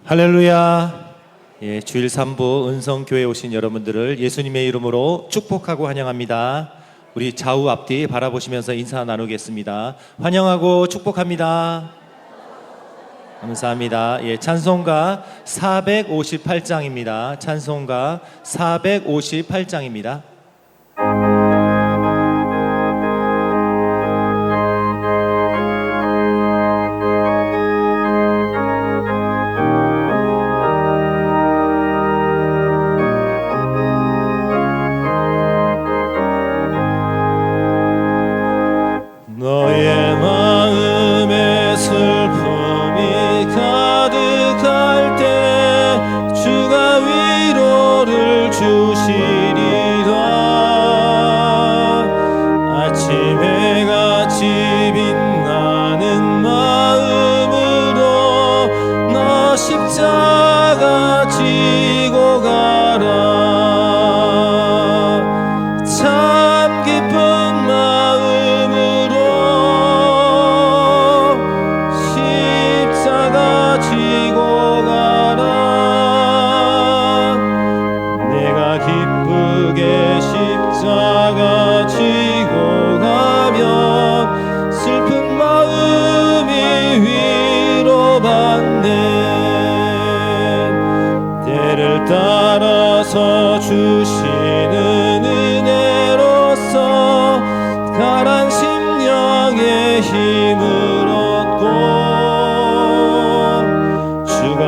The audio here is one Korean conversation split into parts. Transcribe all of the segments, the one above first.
할렐루야. 예, 주일 3부 은성교회에 오신 여러분들을 예수님의 이름으로 축복하고 환영합니다. 우리 좌우 앞뒤 바라보시면서 인사 나누겠습니다. 환영하고 축복합니다. 감사합니다. 예, 찬송가 458장입니다. 찬송가 458장입니다. 너의 마음에 슬픔이 가득할 때 주가 위로를 주시리라. 아침에 같이 빛나는 마음으로 너 십자가 지고 가라. 참 기쁜 십자가 지고 가면 슬픈 마음이 위로받네. 때를 따라서 주시는 은혜로서 가란 심령의 힘을 얻고 주가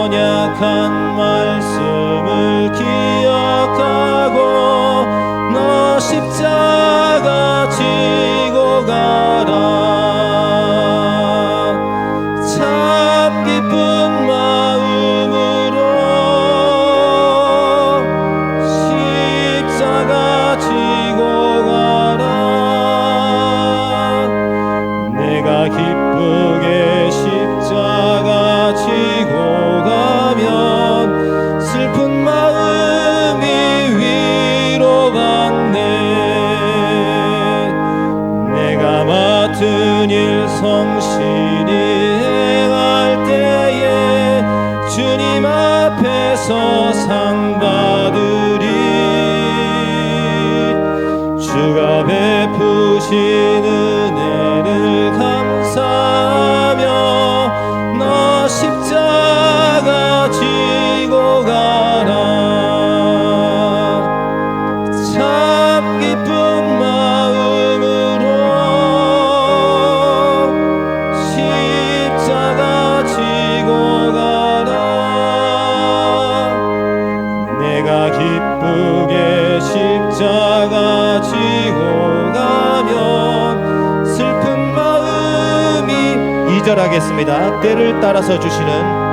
언약한 말씀을 기억하고 너 십자가 지고 가라. 참 기쁜 마음으로 십자가 지고 가라. 내가 기쁘게 십자가 지고 가면 슬픈 마음이 내가 맡은 일 성실히 행할 때에 주님 앞에서 상 받으리. 주가 베푸신 은혜를 감사하며 너 십자가 지고 가라. 참 기쁜 마음으로 십자가 지고 가라. 내가 기쁘게 십자가 지고 가면 슬픈 마음이 2절 하겠습니다. 때를 따라서 주시는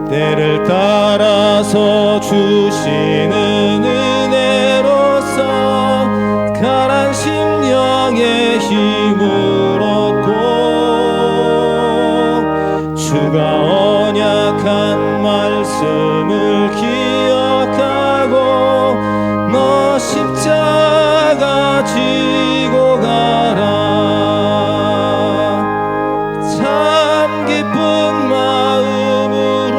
때를 따라서 주시는 은혜로서 가란 심령의 힘을 얻고 주가 언약한 말씀을 기억하고 너 십자가 지고 가라. 참 기쁜 마음으로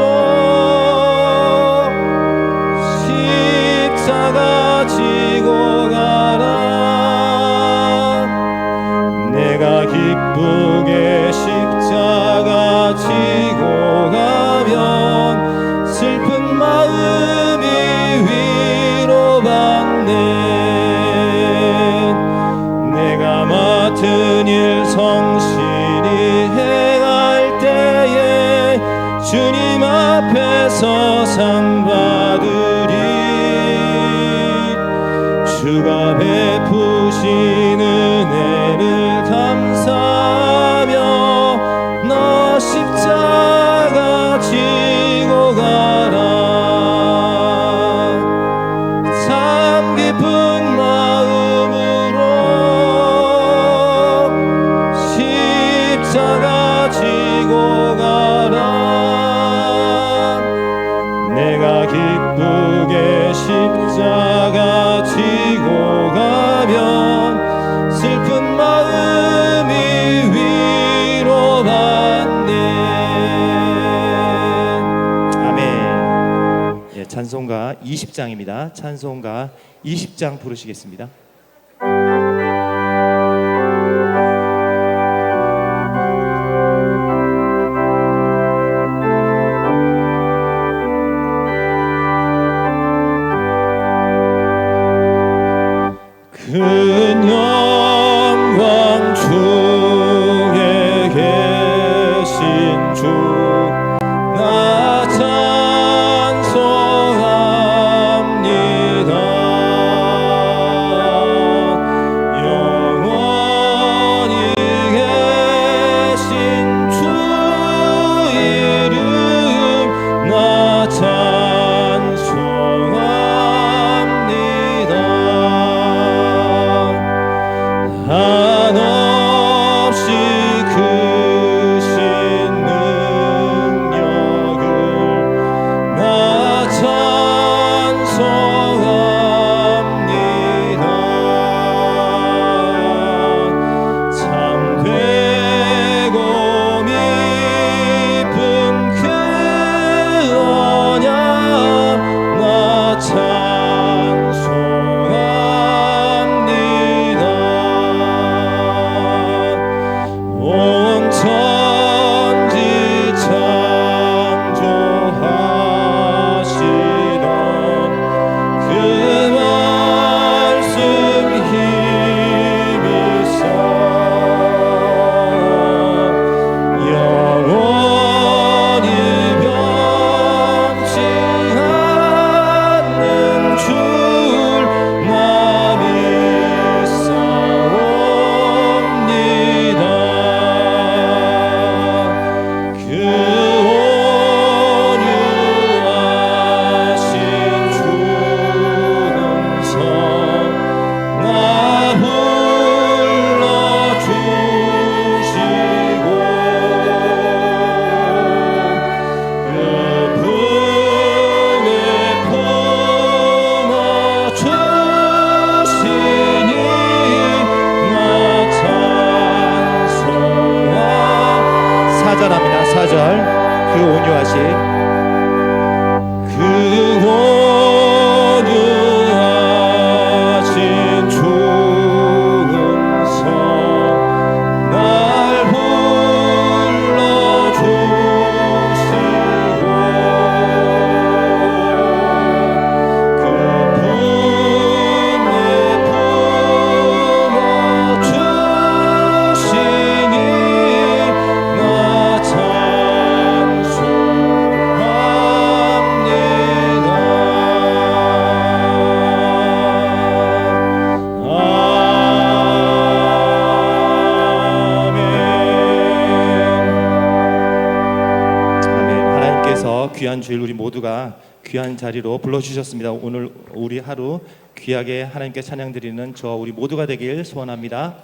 십자가 지고 가라. 내가 기쁘게 십자가 지고 가면 슬픈 마음이 위로받네. 내가 맡은 일 성실히 행할 때에 주님 앞에서 상 받으리. 주가 베푸신 은혜를 감사하며 너 십자가 지고 가라. 참 기쁜 마음으로 십자가 지고 가라. 내가 기쁘게 십자가 지고 가면 20장입니다. 찬송가 20장 부르시겠습니다. 큰 영광 중에 계신 주 나 찬송합니다. 영원히 계신 주 이름 나 찬송합니다. 한없이 크신 능력을 나 찬송합니다. 참되고 깊은 그 언약 나 찬송합니다. 온 천지 창조하시던 그 말씀 힘있어 영원히 변치 않는 줄 나 믿사옵니다. 그 온유하신 주 음성 나 불러주시고 그 품에 품어주시니 나 찬송합니다. 4절합니다. 4절 그 온유하신 주 음성 날 불러주시고 그 품에 품어주시니 나 귀한 주일 우리 모두가 귀한 자리로 불러주셨습니다. 오늘 우리 하루 귀하게 하나님께 찬양드리는 저 우리 모두가 되길 소원합니다.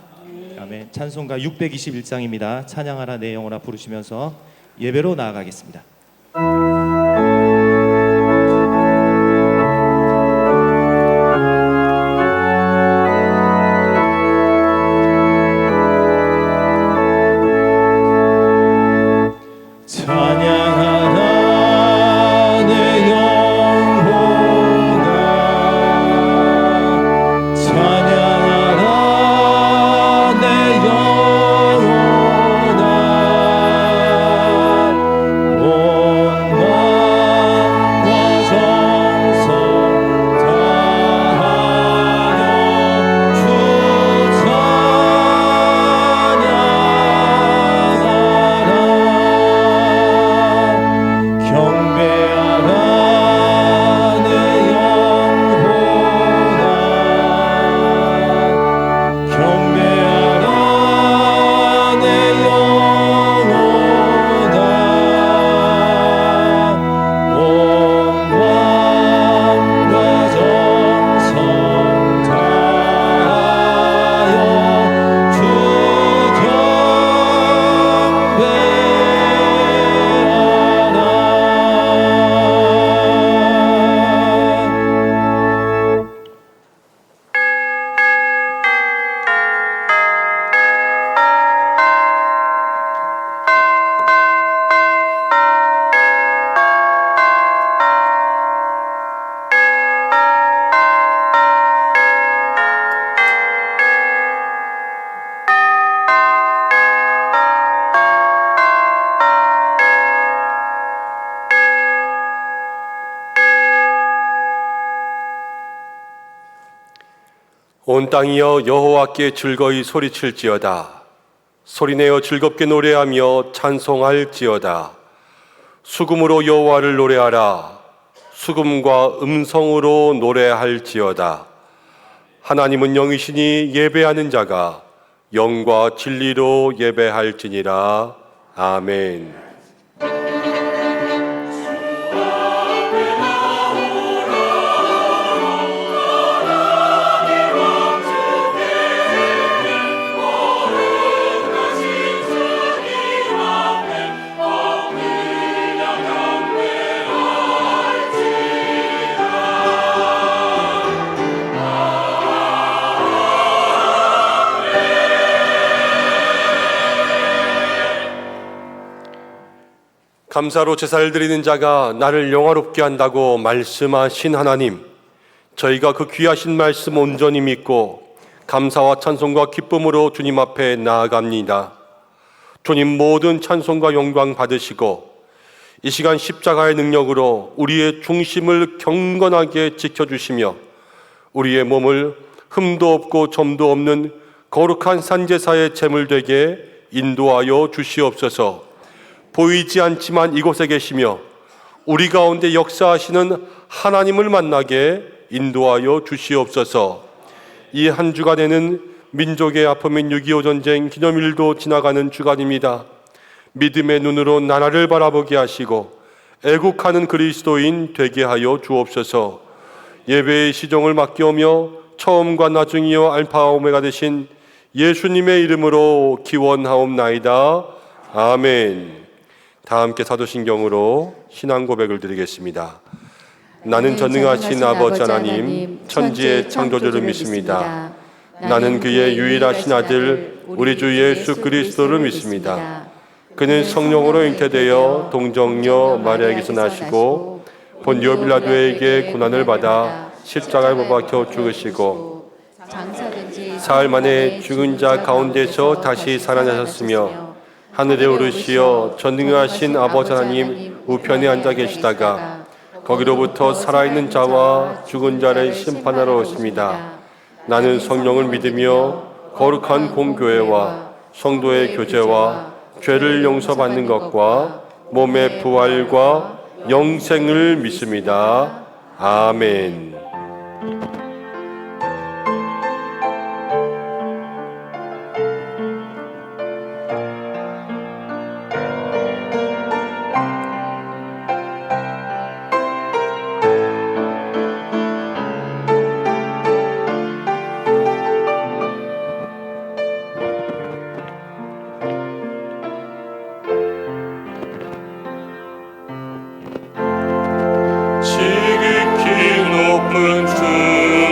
아멘. 찬송가 621장입니다. 찬양하라 내 영혼아 부르시면서 예배로 나아가겠습니다. 찬양하라 내 영혼아 온 땅이여 여호와께 즐거이 소리칠지어다. 소리내어 즐겁게 노래하며 찬송할지어다. 수금으로 여호와를 노래하라. 수금과 음성으로 노래할지어다. 하나님은 영이시니 예배하는 자가 영과 진리로 예배할지니라. 아멘. 감사로 제사를 드리는 자가 나를 영화롭게 한다고 말씀하신 하나님, 저희가 그 귀하신 말씀 온전히 믿고 감사와 찬송과 기쁨으로 주님 앞에 나아갑니다. 주님 모든 찬송과 영광 받으시고 이 시간 십자가의 능력으로 우리의 중심을 경건하게 지켜주시며 우리의 몸을 흠도 없고 점도 없는 거룩한 산제사의 제물 되게 인도하여 주시옵소서. 보이지 않지만 이곳에 계시며 우리 가운데 역사하시는 하나님을 만나게 인도하여 주시옵소서. 이 한 주간에는 민족의 아픔인 6.25 전쟁 기념일도 지나가는 주간입니다. 믿음의 눈으로 나라를 바라보게 하시고 애국하는 그리스도인 되게 하여 주옵소서. 예배의 시종을 맡겨오며 처음과 나중이요 알파 오메가 되신 예수님의 이름으로 기원하옵나이다. 아멘. 다 함께 사도신경으로 신앙 고백을 드리겠습니다. 나는 전능하신 아버지 하나님, 천지의 창조주를 믿습니다. 나는 그의 유일하신 아들, 우리 주 예수 그리스도를 믿습니다. 그는 성령으로 잉태되어 동정녀 마리아에게서 나시고 본디오 빌라도에게 고난을 받아 십자가에 못 박혀 죽으시고 사흘 만에 죽은 자 가운데서 다시 살아나셨으며 하늘에 오르시어 전능하신 아버지 하나님 우편에 앉아 계시다가 거기로부터 살아있는 자와 죽은 자를 심판하러 오십니다. 나는 성령을 믿으며 거룩한 공교회와 성도의 교제와 죄를 용서받는 것과 몸의 부활과 영생을 믿습니다. 아멘. 지극히 높은 주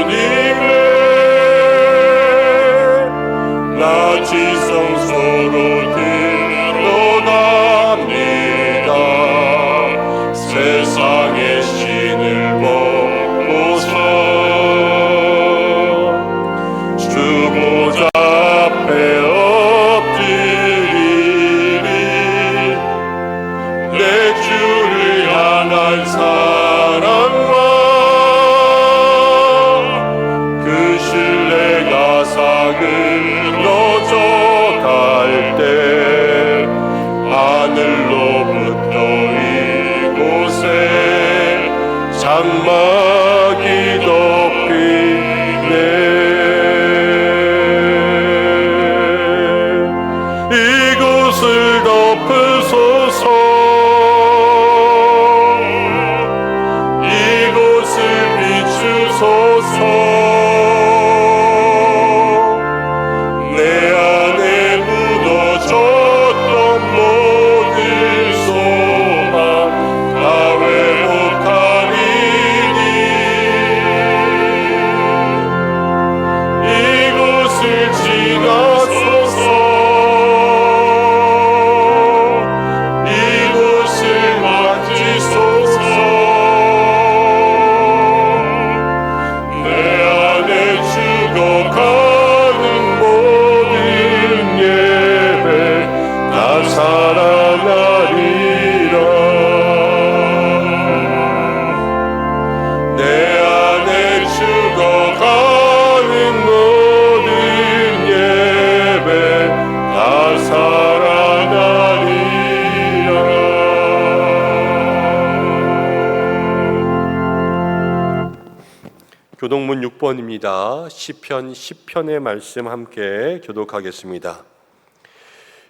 교동문 6번입니다. 시편 10편의 말씀 함께 교독하겠습니다.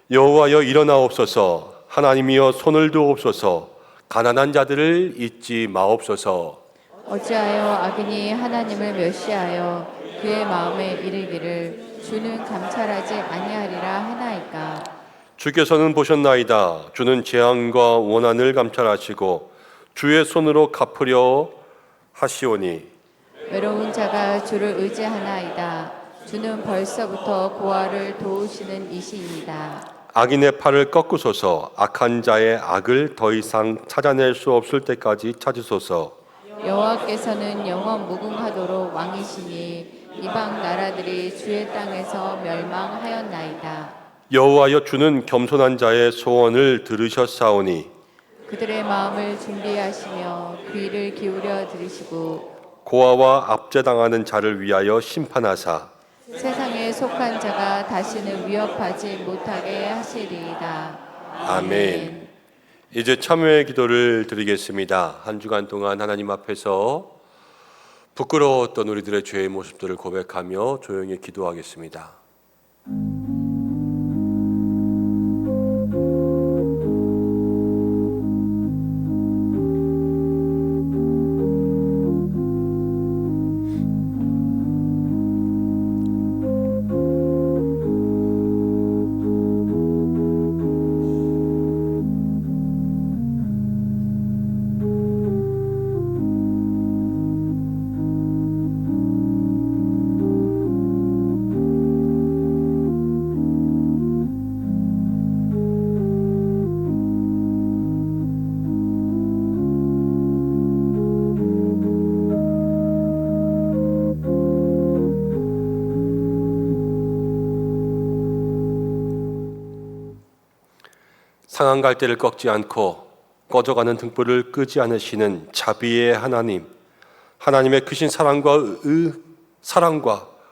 여호와여 일어나옵소서, 하나님이여 손을 두옵소서, 가난한 자들을 잊지 마옵소서. 어찌하여 악인이 하나님을 멸시하여 그의 마음에 이르기를 주는 감찰하지 아니하리라 하나이까. 주께서는 보셨나이다. 주는 재앙과 원한을 감찰하시고 주의 손으로 갚으려 하시오니. 외로운 자가 주를 의지하나이다. 주는 벌써부터 고아를 도우시는 이시입니다. 악인의 팔을 꺾으소서, 악한 자의 악을 더 이상 찾아낼 수 없을 때까지 찾으소서. 여호와께서는 영원 무궁하도록 왕이시니 이방 나라들이 주의 땅에서 멸망하였나이다. 여호와여 주는 겸손한 자의 소원을 들으셨사오니. 그들의 마음을 준비하시며 귀를 기울여 들으시고 고아와 압제당하는 자를 위하여 심판하사 세상에 속한 자가 다시는 위협하지 못하게 하시리이다. 아멘. 이제 참여의 기도를 드리겠습니다. 한 주간 동안 하나님 앞에서 부끄러웠던 우리들의 죄의 모습들을 고백하며 조용히 기도하겠습니다. 상한 갈대를 꺾지 않고 꺼져가는 등불을 끄지 않으시는 자비의 하나님, 하나님의 크신 사랑과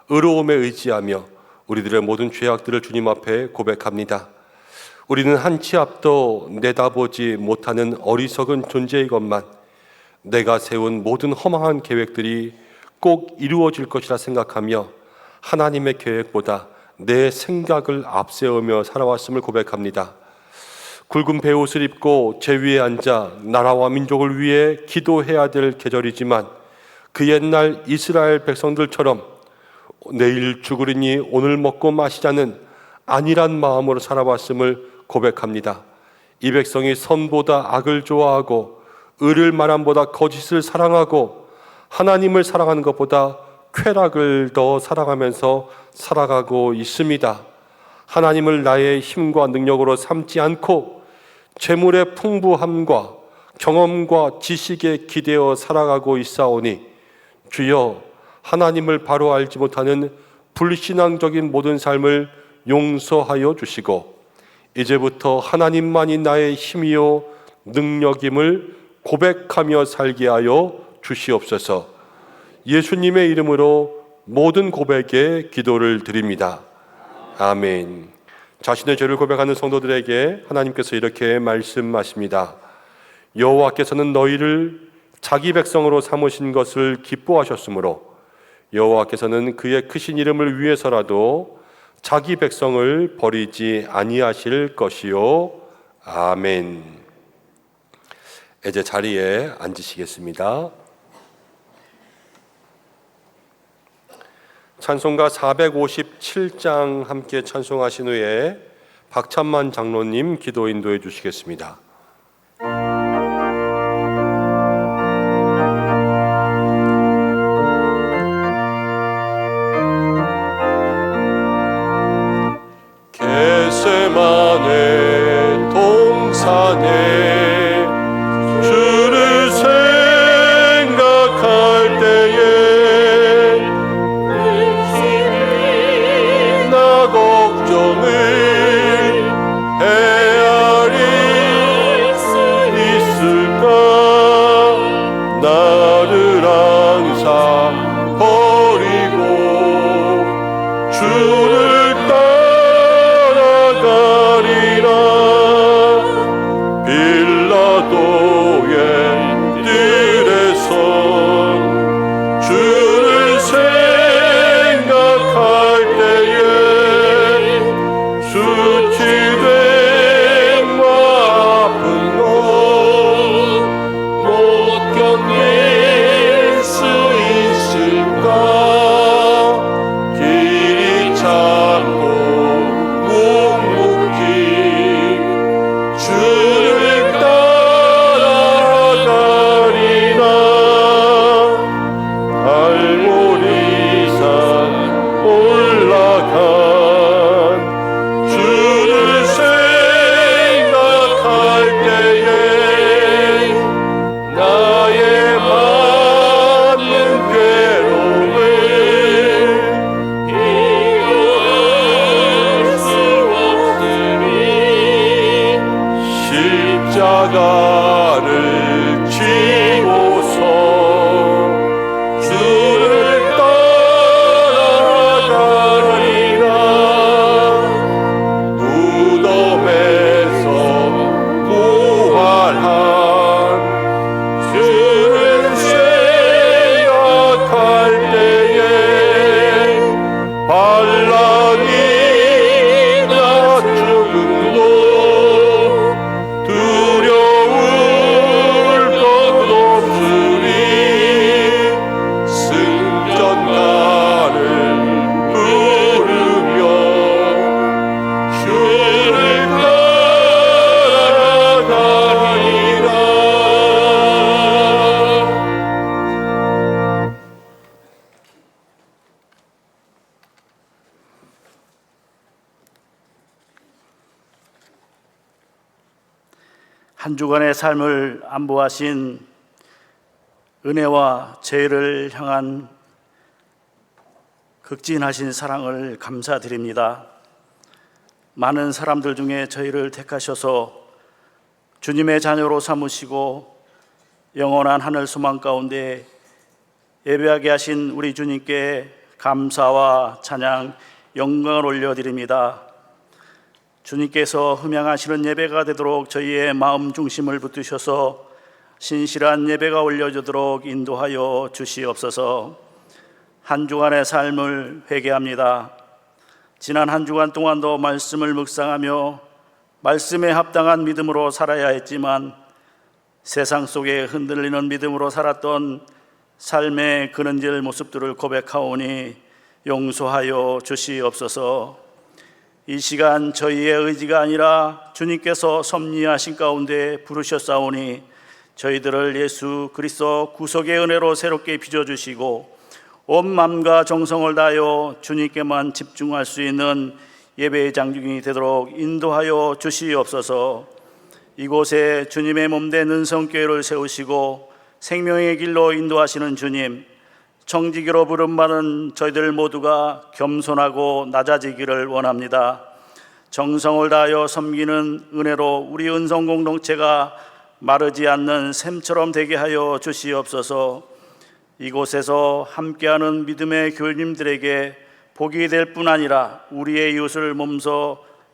의로움에 의지하며 우리들의 모든 죄악들을 주님 앞에 고백합니다. 우리는 한 치 앞도 내다보지 못하는 어리석은 존재이건만 내가 세운 모든 허망한 계획들이 꼭 이루어질 것이라 생각하며 하나님의 계획보다 내 생각을 앞세우며 살아왔음을 고백합니다. 굵은 베옷을 입고 제 위에 앉아 나라와 민족을 위해 기도해야 될 계절이지만 그 옛날 이스라엘 백성들처럼 내일 죽으리니 오늘 먹고 마시자는 안일한 마음으로 살아왔음을 고백합니다. 이 백성이 선보다 악을 좋아하고 의를 말함보다 거짓을 사랑하고 하나님을 사랑하는 것보다 쾌락을 더 사랑하면서 살아가고 있습니다. 하나님을 나의 힘과 능력으로 삼지 않고 재물의 풍부함과 경험과 지식에 기대어 살아가고 있사오니 주여 하나님을 바로 알지 못하는 불신앙적인 모든 삶을 용서하여 주시고 이제부터 하나님만이 나의 힘이요 능력임을 고백하며 살게 하여 주시옵소서. 예수님의 이름으로 모든 고백에 기도를 드립니다. 아멘. 자신의 죄를 고백하는 성도들에게 하나님께서 이렇게 말씀하십니다. 여호와께서는 너희를 자기 백성으로 삼으신 것을 기뻐하셨으므로 여호와께서는 그의 크신 이름을 위해서라도 자기 백성을 버리지 아니하실 것이요. 아멘. 이제 자리에 앉으시겠습니다. 찬송가 457장 함께 찬송하신 후에 박찬만 장로님 기도 인도해 주시겠습니다. 겟세마네 동산에 주를 생각할 때에 걱정을 헤아리 한 주간의 삶을 안보하신 은혜와 죄를 향한 극진하신 사랑을 감사드립니다. 많은 사람들 중에 저희를 택하셔서 주님의 자녀로 삼으시고 영원한 하늘 소망 가운데 예배하게 하신 우리 주님께 감사와 찬양, 영광을 올려드립니다. 주님께서 흠양하시는 예배가 되도록 저희의 마음 중심을 붙드셔서 신실한 예배가 올려지도록 인도하여 주시옵소서. 한 주간의 삶을 회개합니다. 지난 한 주간 동안도 말씀을 묵상하며 말씀에 합당한 믿음으로 살아야 했지만 세상 속에 흔들리는 믿음으로 살았던 삶의 그런질 모습들을 고백하오니 용서하여 주시옵소서. 이 시간 저희의 의지가 아니라 주님께서 섭리하신 가운데 부르셨사오니 저희들을 예수 그리스도 구속의 은혜로 새롭게 빚어주시고 온 마음과 정성을 다하여 주님께만 집중할 수 있는 예배의 장중이 되도록 인도하여 주시옵소서. 이곳에 주님의 몸된 은성교회를 세우시고 생명의 길로 인도하시는 주님, 청지기로 부름받은 저희들 모두가 겸손하고 낮아지기를 원합니다. 정성을 다하여 섬기는 은혜로 우리 은성 공동체가 마르지 않는 샘처럼 되게 하여 주시옵소서. 이곳에서 함께하는 믿음의 교우님들에게 복이 될 뿐 아니라 우리의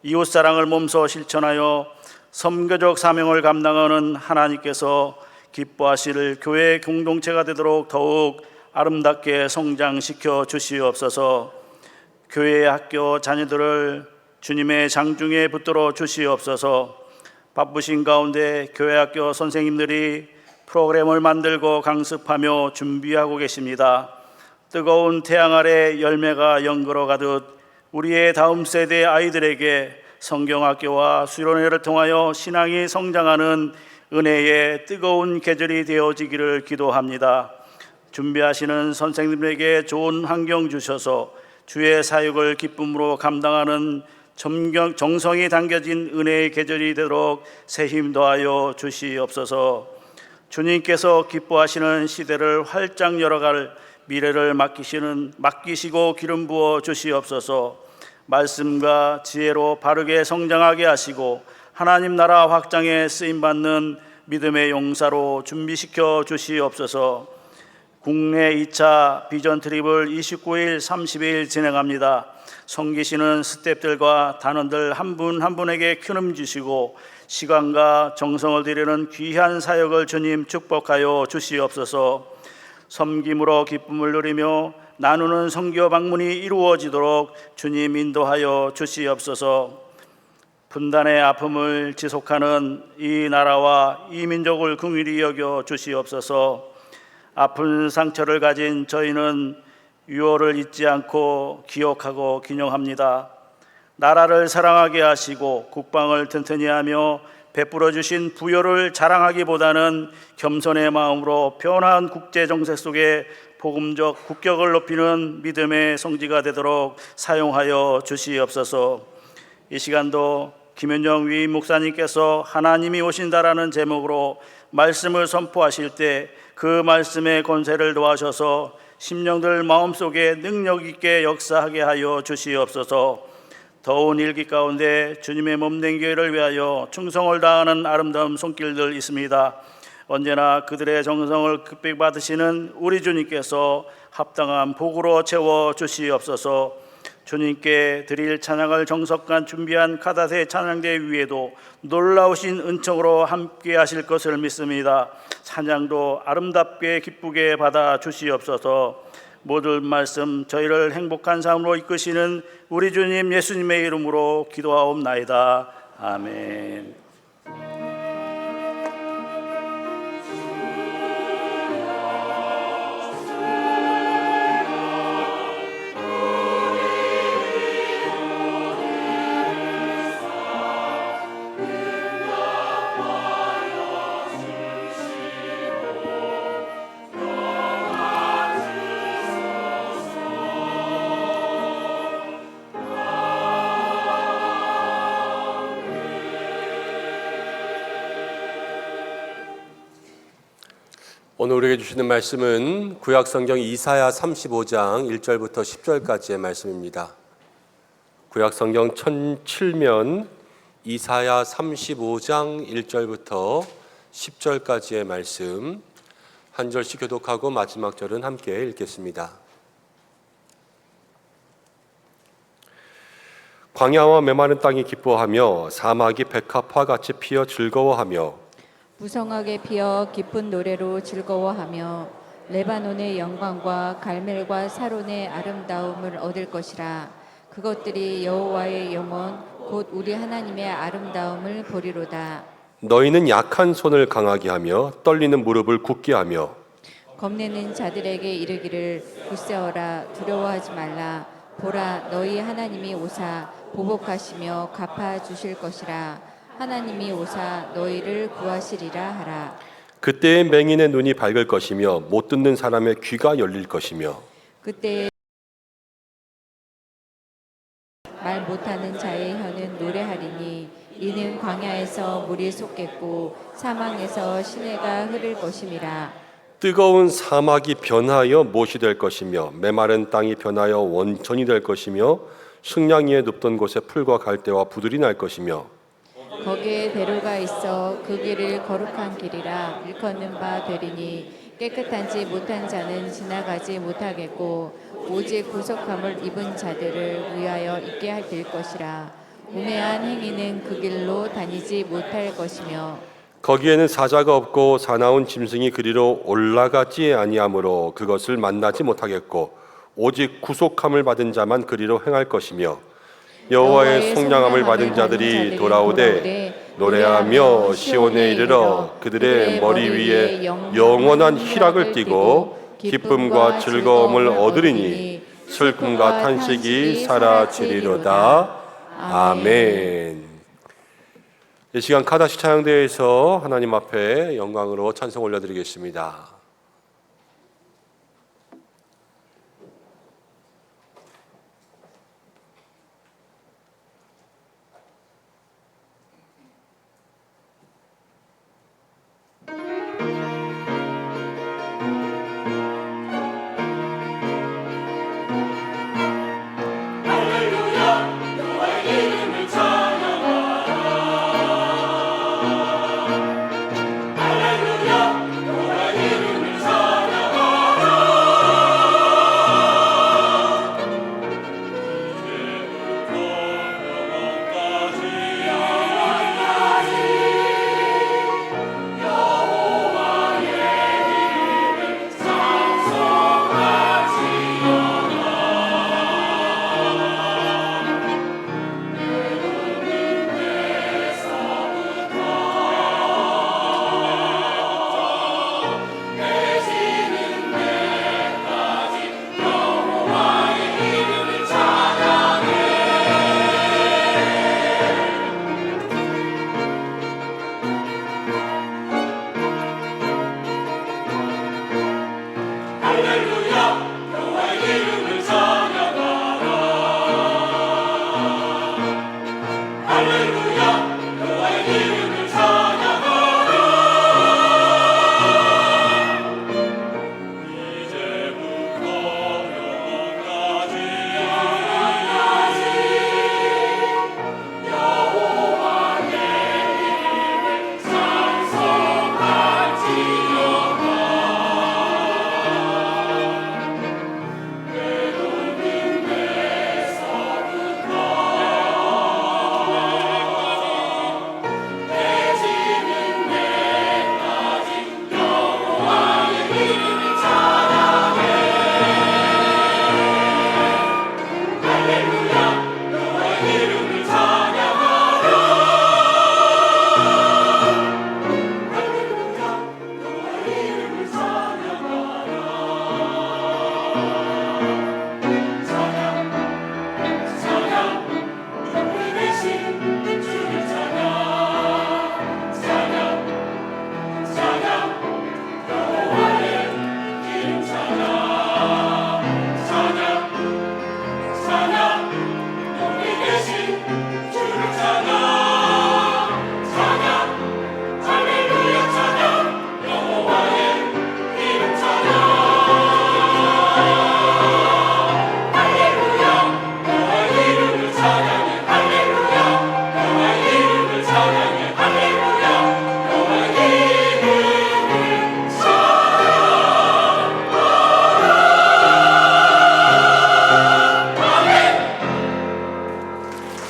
이웃사랑을 몸소 실천하여 선교적 사명을 감당하는 하나님께서 기뻐하실 교회 공동체가 되도록 더욱 아름답게 성장시켜 주시옵소서. 교회 학교 자녀들을 주님의 장중에 붙들어 주시옵소서. 바쁘신 가운데 교회 학교 선생님들이 프로그램을 만들고 강습하며 준비하고 계십니다. 뜨거운 태양 아래 열매가 연걸어 가듯 우리의 다음 세대 아이들에게 성경학교와 수련회를 통하여 신앙이 성장하는 은혜의 뜨거운 계절이 되어지기를 기도합니다. 준비하시는 선생님들에게 좋은 환경 주셔서 주의 사역을 기쁨으로 감당하는 정성이 담겨진 은혜의 계절이 되도록 새 힘 더하여 주시옵소서. 주님께서 기뻐하시는 시대를 활짝 열어갈 미래를 맡기시고 기름 부어 주시옵소서. 말씀과 지혜로 바르게 성장하게 하시고 하나님 나라 확장에 쓰임받는 믿음의 용사로 준비시켜 주시옵소서. 국내 2차 비전 트립을 29일, 30일 진행합니다. 섬기시는 스태프들과 단원들 한 분 한 분에게 큰 힘 주시고 시간과 정성을 들이는 귀한 사역을 주님 축복하여 주시옵소서. 섬김으로 기쁨을 누리며 나누는 선교 방문이 이루어지도록 주님 인도하여 주시옵소서. 분단의 아픔을 지속하는 이 나라와 이 민족을 긍휼히 여겨 주시옵소서. 아픈 상처를 가진 저희는 유월을 잊지 않고 기억하고 기념합니다. 나라를 사랑하게 하시고 국방을 튼튼히 하며 베풀어 주신 부여를 자랑하기보다는 겸손의 마음으로 변화한 국제 정세 속에 복음적 국격을 높이는 믿음의 성지가 되도록 사용하여 주시옵소서. 이 시간도 김현정 위임 목사님께서 하나님이 오신다라는 제목으로 말씀을 선포하실 때 그 말씀의 권세를 도와셔서 심령들 마음속에 능력 있게 역사하게 하여 주시옵소서. 더운 일기 가운데 주님의 몸된 교회를 위하여 충성을 다하는 아름다운 손길들 있습니다. 언제나 그들의 정성을 극복받으시는 우리 주님께서 합당한 복으로 채워 주시옵소서. 주님께 드릴 찬양을 정석간 준비한 카다세 찬양대 위에도 놀라우신 은총으로 함께 하실 것을 믿습니다. 찬양도 아름답게 기쁘게 받아 주시옵소서. 모든 말씀 저희를 행복한 삶으로 이끄시는 우리 주님 예수님의 이름으로 기도하옵나이다. 아멘. 오늘 우리에게 주시는 말씀은 구약성경 이사야 35장 1절부터 10절까지의 말씀입니다. 구약성경 1007면 이사야 35장 1절부터 10절까지의 말씀 한 절씩 교독하고 마지막 절은 함께 읽겠습니다. 광야와 메마른 땅이 기뻐하며 사막이 백합화같이 피어 즐거워하며 무성하게 피어 기쁜 노래로 즐거워하며 레바논의 영광과 갈멜과 사론의 아름다움을 얻을 것이라. 그것들이 여호와의 영원 곧 우리 하나님의 아름다움을 보리로다. 너희는 약한 손을 강하게 하며 떨리는 무릎을 굳게 하며 겁내는 자들에게 이르기를 굳세어라, 두려워하지 말라. 보라, 너희 하나님이 오사 보복하시며 갚아 주실 것이라. 하나님이 오사 너희를 구하시리라 하라. 그때의 맹인의 눈이 밝을 것이며 못 듣는 사람의 귀가 열릴 것이며 그때 말 못하는 자의 혀는 노래하리니 이는 광야에서 물이 솟겠고 사망에서 시내가 흐를 것임이라. 뜨거운 사막이 변하여 못이 될 것이며 메마른 땅이 변하여 원천이 될 것이며 식량 위에 눕던 곳에 풀과 갈대와 부들이 날 것이며 거기에 대로가 있어 그 길을 거룩한 길이라 일컫는 바 되리니 깨끗하지 못한 자는 지나가지 못하겠고 오직 구속함을 입은 자들을 위하여 있게 될 것이라. 우매한 행위는 그 길로 다니지 못할 것이며 거기에는 사자가 없고 사나운 짐승이 그리로 올라가지 아니하므로 그것을 만나지 못하겠고 오직 구속함을 받은 자만 그리로 행할 것이며 여호와의 속량함을 받은 자들이 돌아오되 노래하며 시온에 이르러 그들의 머리 위에 영원한 희락을 띠고 기쁨과 즐거움을 얻으리니 슬픔과 탄식이 사라지리로다. 아멘. 이 시간 카다시 찬양대회에서 하나님 앞에 영광으로 찬송 올려드리겠습니다.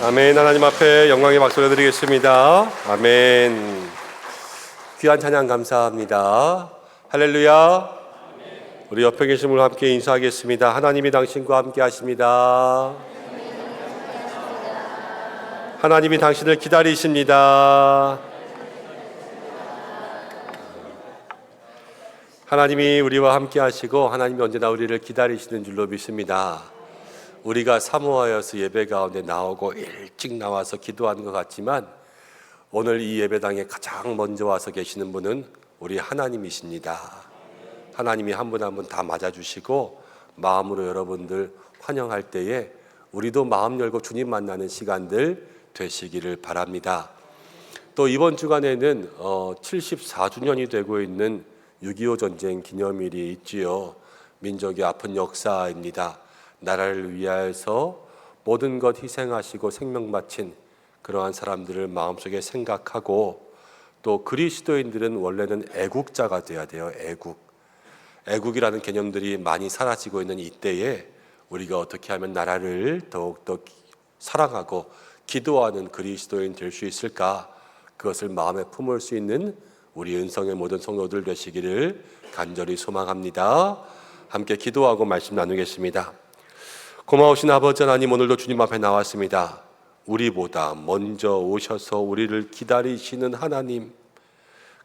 아멘. 하나님 앞에 영광의 박수를 드리겠습니다. 아멘. 귀한 찬양 감사합니다. 할렐루야. 우리 옆에 계신 분과 함께 인사하겠습니다. 하나님이 당신과 함께 하십니다. 하나님이 당신을 기다리십니다. 하나님이 우리와 함께 하시고 하나님이 언제나 우리를 기다리시는 줄로 믿습니다. 우리가 사모하여서 예배 가운데 나오고 일찍 나와서 기도하는 것 같지만 오늘 이 예배당에 가장 먼저 와서 계시는 분은 우리 하나님이십니다. 하나님이 한 분 한 분 다 맞아주시고 마음으로 여러분들 환영할 때에 우리도 마음 열고 주님 만나는 시간들 되시기를 바랍니다. 또 이번 주간에는 74주년이 되고 있는 6.25 전쟁 기념일이 있지요. 민족의 아픈 역사입니다. 나라를 위하여서 모든 것 희생하시고 생명 바친 그러한 사람들을 마음속에 생각하고 또 그리스도인들은 원래는 애국자가 되어야 돼요. 애국이라는 개념들이 많이 사라지고 있는 이때에 우리가 어떻게 하면 나라를 더욱더 사랑하고 기도하는 그리스도인 될 수 있을까? 그것을 마음에 품을 수 있는 우리 은성의 모든 성도들 되시기를 간절히 소망합니다. 함께 기도하고 말씀 나누겠습니다. 고마우신 아버지 하나님, 오늘도 주님 앞에 나왔습니다. 우리보다 먼저 오셔서 우리를 기다리시는 하나님,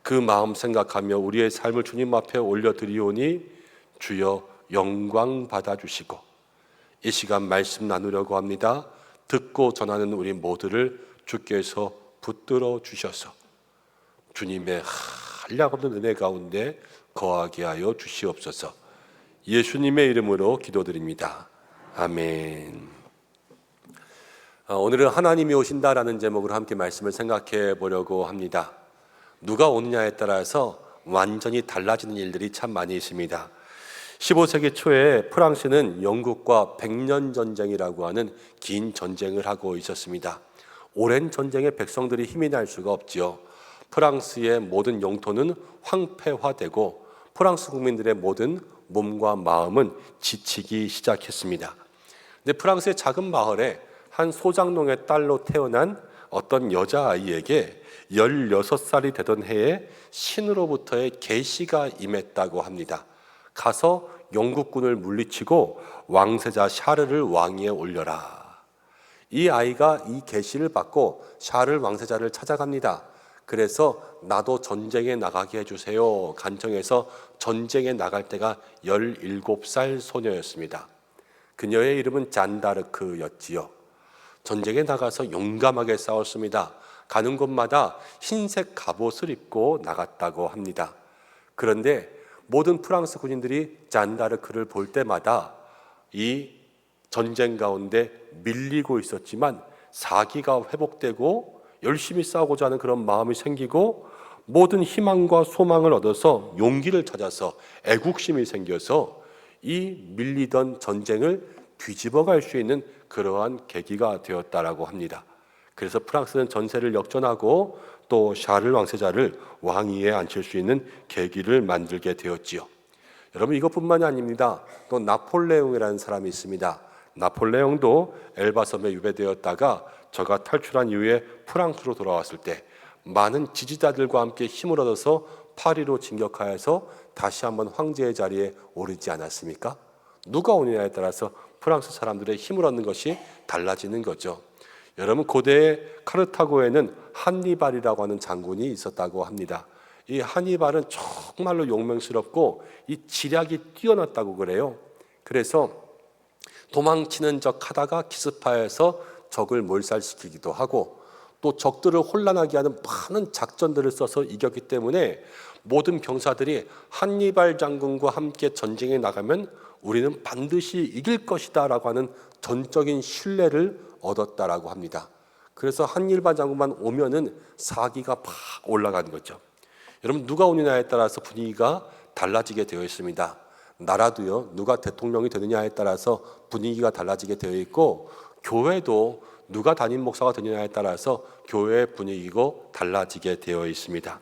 그 마음 생각하며 우리의 삶을 주님 앞에 올려드리오니 주여 영광 받아주시고 이 시간 말씀 나누려고 합니다. 듣고 전하는 우리 모두를 주께서 붙들어 주셔서 주님의 한량없는 은혜 가운데 거하게 하여 주시옵소서. 예수님의 이름으로 기도드립니다. 아멘. 오늘은 하나님이 오신다라는 제목으로 함께 말씀을 생각해 보려고 합니다. 누가 오느냐에 따라서 완전히 달라지는 일들이 참 많이 있습니다. 15세기 초에 프랑스는 영국과 100년 전쟁이라고 하는 긴 전쟁을 하고 있었습니다. 오랜 전쟁에 백성들이 힘이 날 수가 없지요. 프랑스의 모든 영토는 황폐화되고 프랑스 국민들의 모든 몸과 마음은 지치기 시작했습니다. 근데 프랑스의 작은 마을에 한 소장농의 딸로 태어난 어떤 여자아이에게 16살이 되던 해에 신으로부터의 계시가 임했다고 합니다. 가서 영국군을 물리치고 왕세자 샤르를 왕위에 올려라. 이 아이가 이 계시를 받고 샤르 왕세자를 찾아갑니다. 그래서 나도 전쟁에 나가게 해주세요 간청해서 전쟁에 나갈 때가 17살 소녀였습니다. 그녀의 이름은 잔다르크였지요. 전쟁에 나가서 용감하게 싸웠습니다. 가는 곳마다 흰색 갑옷을 입고 나갔다고 합니다. 그런데 모든 프랑스 군인들이 잔다르크를 볼 때마다 이 전쟁 가운데 밀리고 있었지만 사기가 회복되고 열심히 싸우고자 하는 그런 마음이 생기고 모든 희망과 소망을 얻어서 용기를 찾아서 애국심이 생겨서 이 밀리던 전쟁을 뒤집어갈 수 있는 그러한 계기가 되었다라고 합니다. 그래서 프랑스는 전세를 역전하고 또 샤를 왕세자를 왕위에 앉힐 수 있는 계기를 만들게 되었지요. 여러분, 이것뿐만이 아닙니다. 또 나폴레옹이라는 사람이 있습니다. 나폴레옹도 엘바 섬에 유배되었다가 저가 탈출한 이후에 프랑스로 돌아왔을 때 많은 지지자들과 함께 힘을 얻어서 파리로 진격하여서 다시 한번 황제의 자리에 오르지 않았습니까? 누가 오느냐에 따라서 프랑스 사람들의 힘을 얻는 것이 달라지는 거죠. 여러분, 고대의 카르타고에는 한니발이라고 하는 장군이 있었다고 합니다. 이 한니발은 정말로 용맹스럽고 이 지략이 뛰어났다고 그래요. 그래서 도망치는 척 하다가 기습하여서 적을 몰살시키기도 하고 또 적들을 혼란하게 하는 많은 작전들을 써서 이겼기 때문에 모든 병사들이 한니발 장군과 함께 전쟁에 나가면 우리는 반드시 이길 것이다 라고 하는 전적인 신뢰를 얻었다라고 합니다. 그래서 한니발 장군만 오면은 사기가 팍 올라간 거죠. 여러분, 누가 오느냐에 따라서 분위기가 달라지게 되어 있습니다. 나라도요, 누가 대통령이 되느냐에 따라서 분위기가 달라지게 되어 있고 교회도 누가 담임 목사가 되느냐에 따라서 교회의 분위기고 달라지게 되어 있습니다.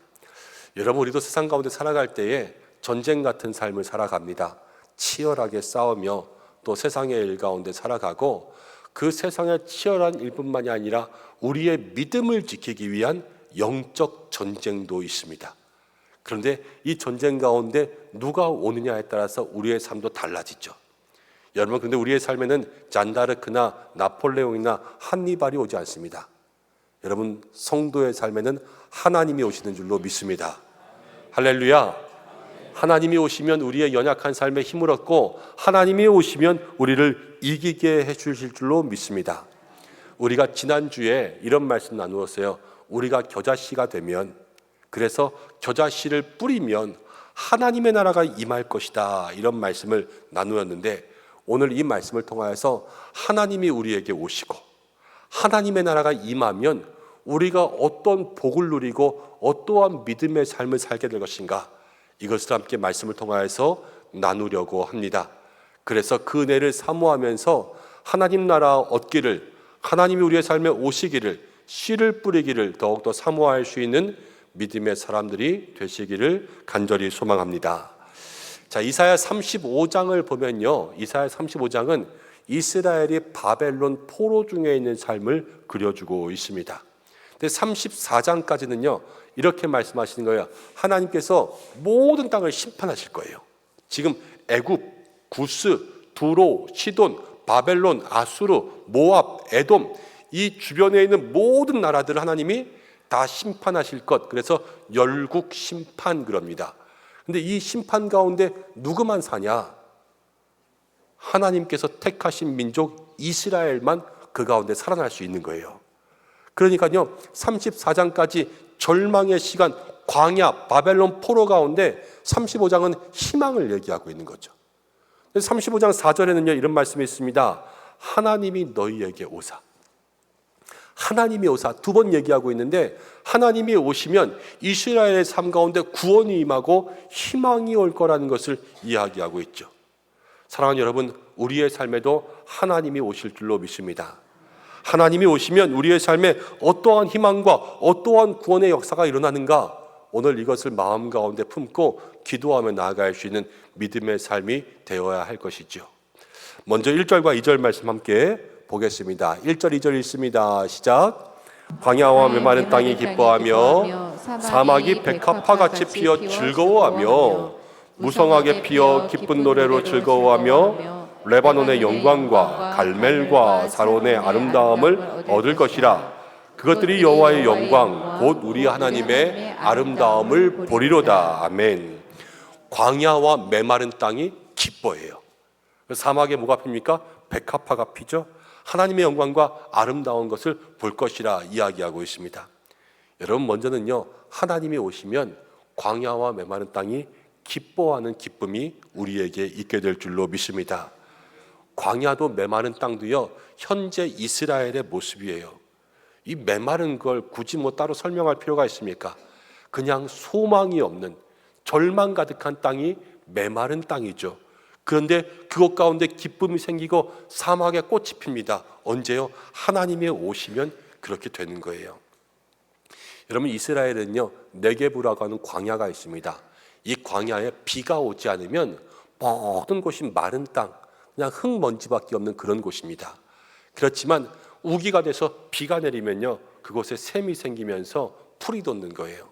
여러분, 우리도 세상 가운데 살아갈 때에 전쟁 같은 삶을 살아갑니다. 치열하게 싸우며 또 세상의 일 가운데 살아가고, 그 세상의 치열한 일뿐만이 아니라 우리의 믿음을 지키기 위한 영적 전쟁도 있습니다. 그런데 이 전쟁 가운데 누가 오느냐에 따라서 우리의 삶도 달라지죠. 여러분, 그런데 우리의 삶에는 잔다르크나 나폴레옹이나 한니발이 오지 않습니다. 여러분, 성도의 삶에는 하나님이 오시는 줄로 믿습니다. 할렐루야. 하나님이 오시면 우리의 연약한 삶에 힘을 얻고, 하나님이 오시면 우리를 이기게 해주실 줄로 믿습니다. 우리가 지난주에 이런 말씀 나누었어요. 우리가 겨자씨가 되면, 그래서 겨자씨를 뿌리면 하나님의 나라가 임할 것이다, 이런 말씀을 나누었는데, 오늘 이 말씀을 통하여서 하나님이 우리에게 오시고 하나님의 나라가 임하면 우리가 어떤 복을 누리고 어떠한 믿음의 삶을 살게 될 것인가, 이것을 함께 말씀을 통하여서 나누려고 합니다. 그래서 그 은혜를 사모하면서 하나님 나라 얻기를, 하나님이 우리의 삶에 오시기를, 씨를 뿌리기를 더욱더 사모할 수 있는 믿음의 사람들이 되시기를 간절히 소망합니다. 자, 이사야 35장을 보면요, 이사야 35장은 이스라엘이 바벨론 포로 중에 있는 삶을 그려주고 있습니다. 근데 34장까지는요 이렇게 말씀하시는 거예요. 하나님께서 모든 땅을 심판하실 거예요. 지금 애굽, 구스, 두로, 시돈, 바벨론, 아수르, 모압, 에돔, 이 주변에 있는 모든 나라들을 하나님이 다 심판하실 것. 그래서 열국 심판 그럽니다. 근데 이 심판 가운데 누구만 사냐? 하나님께서 택하신 민족 이스라엘만 그 가운데 살아날 수 있는 거예요. 그러니까요 34장까지 절망의 시간, 광야, 바벨론 포로 가운데 35장은 희망을 얘기하고 있는 거죠. 35장 4절에는요 이런 말씀이 있습니다. 하나님이 너희에게 오사. 하나님이 오사 두 번 얘기하고 있는데, 하나님이 오시면 이스라엘의 삶 가운데 구원이 임하고 희망이 올 거라는 것을 이야기하고 있죠. 사랑하는 여러분, 우리의 삶에도 하나님이 오실 줄로 믿습니다. 하나님이 오시면 우리의 삶에 어떠한 희망과 어떠한 구원의 역사가 일어나는가, 오늘 이것을 마음 가운데 품고 기도하며 나아갈 수 있는 믿음의 삶이 되어야 할 것이죠. 먼저 1절과 2절 말씀 함께 보겠습니다. 1절 2절 읽습니다. 시작. 광야와 메마른 땅이 기뻐하며 사막이 백합화같이 피어 즐거워하며 무성하게 피어 기쁜 노래로 즐거워하며 레바논의 영광과 갈멜과 사론의 아름다움을 얻을 것이라. 그것들이 여호와의 영광 곧 우리 하나님의 아름다움을 보리로다. 아멘. 광야와 메마른 땅이 기뻐해요. 사막에 뭐가 핍니까? 백합화가 피죠. 하나님의 영광과 아름다운 것을 볼 것이라 이야기하고 있습니다. 여러분, 먼저는요 하나님이 오시면 광야와 메마른 땅이 기뻐하는 기쁨이 우리에게 있게 될 줄로 믿습니다. 광야도 메마른 땅도요 현재 이스라엘의 모습이에요. 이 메마른 걸 굳이 뭐 따로 설명할 필요가 있습니까? 그냥 소망이 없는 절망 가득한 땅이 메마른 땅이죠. 그런데 그것 가운데 기쁨이 생기고 사막에 꽃이 핍니다. 언제요? 하나님이 오시면 그렇게 되는 거예요. 여러분, 이스라엘은요 네게부라고 하는 광야가 있습니다. 이 광야에 비가 오지 않으면 모든 곳이 마른 땅, 그냥 흙먼지밖에 없는 그런 곳입니다. 그렇지만 우기가 돼서 비가 내리면요 그곳에 샘이 생기면서 풀이 돋는 거예요.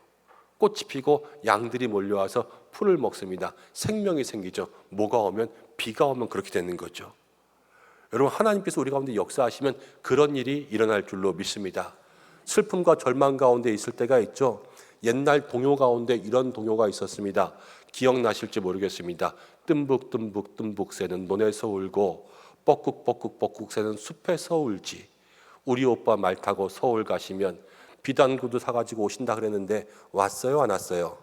꽃이 피고 양들이 몰려와서 풀을 먹습니다. 생명이 생기죠. 뭐가 오면, 비가 오면 그렇게 되는 거죠. 여러분, 하나님께서 우리 가운데 역사하시면 그런 일이 일어날 줄로 믿습니다. 슬픔과 절망 가운데 있을 때가 있죠. 옛날 동요 가운데 이런 동요가 있었습니다. 기억나실지 모르겠습니다. 뜸북뜸북 뜸북 새는 논에서 울고 뻐꾹뻐꾹 뻐꾹 새는 숲에서 울지. 우리 오빠 말 타고 서울 가시면 비단구두 사가지고 오신다 그랬는데 왔어요, 안 왔어요?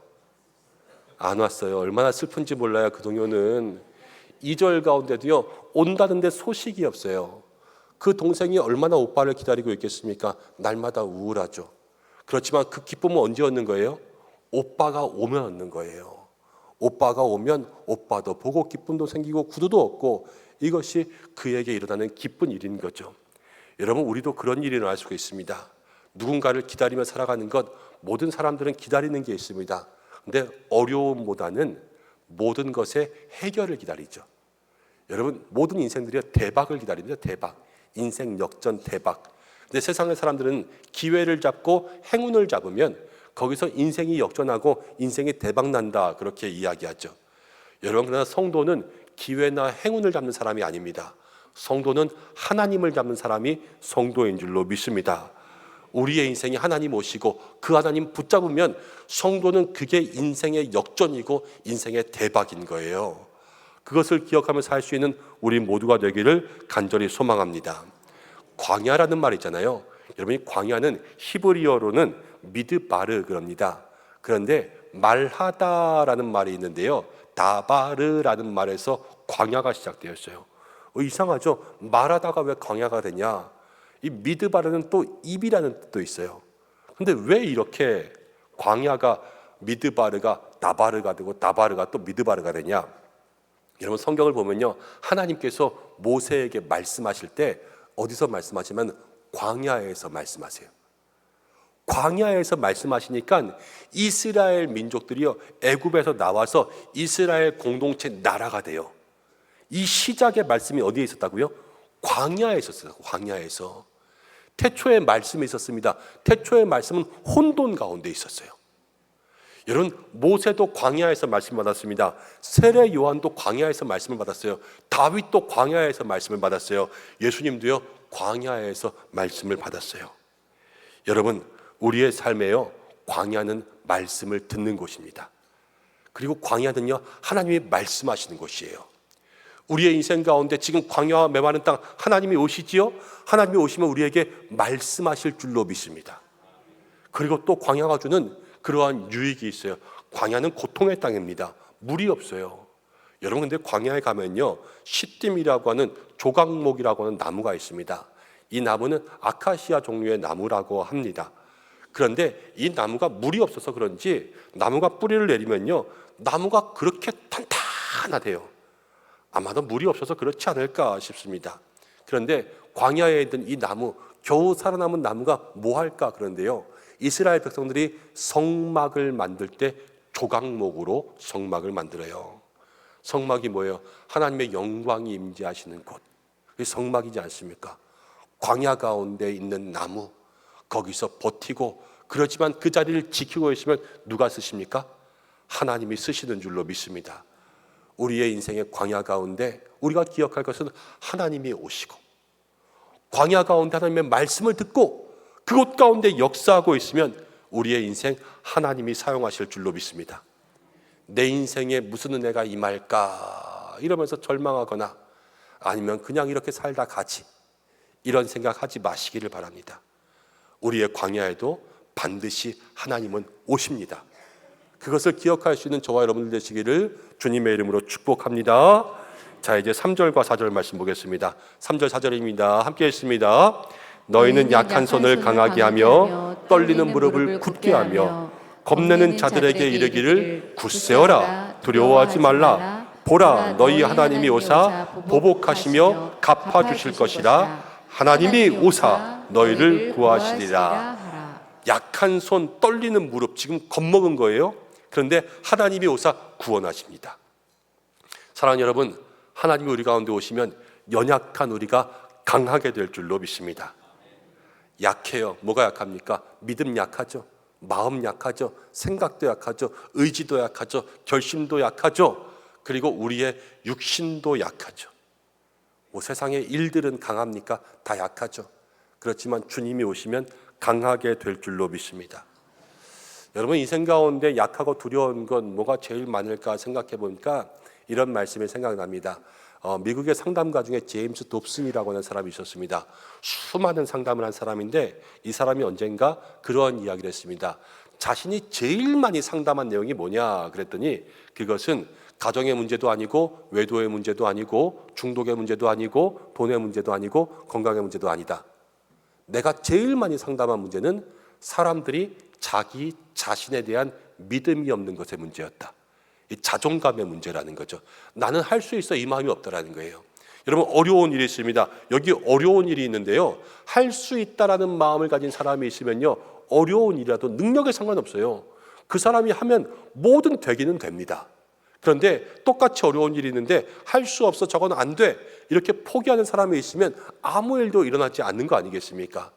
안 왔어요. 얼마나 슬픈지 몰라요. 그 동요는 2절 가운데도요 온다는데 소식이 없어요. 그 동생이 얼마나 오빠를 기다리고 있겠습니까? 날마다 우울하죠. 그렇지만 그 기쁨은 언제 얻는 거예요? 오빠가 오면 얻는 거예요. 오빠가 오면 오빠도 보고 기쁨도 생기고 구두도 얻고, 이것이 그에게 일어나는 기쁜 일인 거죠. 여러분, 우리도 그런 일이 일어날 수가 있습니다. 누군가를 기다리며 살아가는 것, 모든 사람들은 기다리는 게 있습니다. 근데 어려움보다는 모든 것의 해결을 기다리죠. 여러분, 모든 인생들이 대박을 기다립니다. 대박. 인생 역전 대박. 근데 세상의 사람들은 기회를 잡고 행운을 잡으면 거기서 인생이 역전하고 인생이 대박 난다, 그렇게 이야기하죠. 여러분, 그러나 성도는 기회나 행운을 잡는 사람이 아닙니다. 성도는 하나님을 잡는 사람이 성도인 줄로 믿습니다. 우리의 인생이 하나님 오시고 그 하나님 붙잡으면 성도는 그게 인생의 역전이고 인생의 대박인 거예요. 그것을 기억하면서 살 수 있는 우리 모두가 되기를 간절히 소망합니다. 광야라는 말 있잖아요. 여러분이 광야는 히브리어로는 미드바르 그럽니다. 그런데 말하다라는 말이 있는데요, 다바르라는 말에서 광야가 시작되었어요. 이상하죠? 말하다가 왜 광야가 되냐? 이 미드바르는 또 입이라는 뜻도 있어요. 근데 왜 이렇게 광야가 미드바르가 다바르가 되고 다바르가 또 미드바르가 되냐? 여러분, 성경을 보면요, 하나님께서 모세에게 말씀하실 때 어디서 말씀하시면 광야에서 말씀하세요. 광야에서 말씀하시니까 이스라엘 민족들이요, 애굽에서 나와서 이스라엘 공동체 나라가 돼요. 이 시작의 말씀이 어디에 있었다고요? 광야에 있었어요. 광야에서. 태초에 말씀이 있었습니다. 태초의 말씀은 혼돈 가운데 있었어요. 여러분, 모세도 광야에서 말씀을 받았습니다. 세례 요한도 광야에서 말씀을 받았어요. 다윗도 광야에서 말씀을 받았어요. 예수님도요, 광야에서 말씀을 받았어요. 여러분, 우리의 삶에요, 광야는 말씀을 듣는 곳입니다. 그리고 광야는요, 하나님이 말씀하시는 곳이에요. 우리의 인생 가운데 지금 광야와 메마른 땅, 하나님이 오시지요? 하나님이 오시면 우리에게 말씀하실 줄로 믿습니다. 그리고 또 광야가 주는 그러한 유익이 있어요. 광야는 고통의 땅입니다. 물이 없어요. 여러분, 근데 광야에 가면요, 시딤이라고 하는 조각목이라고 하는 나무가 있습니다. 이 나무는 아카시아 종류의 나무라고 합니다. 그런데 이 나무가 물이 없어서 그런지 나무가 뿌리를 내리면요, 나무가 그렇게 탄탄하대요. 아마도 물이 없어서 그렇지 않을까 싶습니다. 그런데 광야에 있는 이 나무, 겨우 살아남은 나무가 뭐 할까? 그런데요, 이스라엘 백성들이 성막을 만들 때 조각목으로 성막을 만들어요. 성막이 뭐예요? 하나님의 영광이 임재하시는 곳, 그게 성막이지 않습니까? 광야 가운데 있는 나무, 거기서 버티고, 그렇지만 그 자리를 지키고 있으면 누가 쓰십니까? 하나님이 쓰시는 줄로 믿습니다. 우리의 인생의 광야 가운데 우리가 기억할 것은 하나님이 오시고, 광야 가운데 하나님의 말씀을 듣고 그곳 가운데 역사하고 있으면 우리의 인생 하나님이 사용하실 줄로 믿습니다. 내 인생에 무슨 은혜가 임할까 이러면서 절망하거나 아니면 그냥 이렇게 살다 가지, 이런 생각하지 마시기를 바랍니다. 우리의 광야에도 반드시 하나님은 오십니다. 그것을 기억할 수 있는 저와 여러분들 되시기를 주님의 이름으로 축복합니다. 자, 이제 3절과 4절 말씀 보겠습니다. 3절 4절입니다. 함께 읽습니다. 너희는 약한 손을 강하게 하며 떨리는 무릎을 굳게 하며 겁내는 자들에게 이르기를 굳세어라, 두려워하지 말라. 보라, 너희 하나님이 오사 보복하시며 갚아주실 것이라. 하나님이 오사 너희를 구하시리라. 약한 손, 떨리는 무릎, 지금 겁먹은 거예요. 그런데 하나님이 오사 구원하십니다. 사랑하는 여러분, 하나님이 우리 가운데 오시면 연약한 우리가 강하게 될 줄로 믿습니다. 약해요. 뭐가 약합니까? 믿음 약하죠. 마음 약하죠. 생각도 약하죠. 의지도 약하죠. 결심도 약하죠. 그리고 우리의 육신도 약하죠. 뭐 세상의 일들은 강합니까? 다 약하죠. 그렇지만 주님이 오시면 강하게 될 줄로 믿습니다. 여러분, 인생 가운데 약하고 두려운 건 뭐가 제일 많을까 생각해 보니까 이런 말씀이 생각납니다. 미국의 상담가 중에 제임스 돕슨이라고 하는 사람이 있었습니다. 수많은 상담을 한 사람인데 이 사람이 언젠가 그러한 이야기를 했습니다. 자신이 제일 많이 상담한 내용이 뭐냐 그랬더니 그것은 가정의 문제도 아니고 외도의 문제도 아니고 중독의 문제도 아니고 돈의 문제도 아니고 건강의 문제도 아니다. 내가 제일 많이 상담한 문제는 사람들이 자기 자신에 대한 믿음이 없는 것의 문제였다. 이 자존감의 문제라는 거죠. 나는 할 수 있어, 이 마음이 없다라는 거예요. 여러분 어려운 일이 있습니다. 여기 어려운 일이 있는데요. 할 수 있다라는 마음을 가진 사람이 있으면요. 어려운 일이라도 능력에 상관없어요. 그 사람이 하면 뭐든 되기는 됩니다. 그런데 똑같이 어려운 일이 있는데 할 수 없어 저건 안 돼. 이렇게 포기하는 사람이 있으면 아무 일도 일어나지 않는 거 아니겠습니까?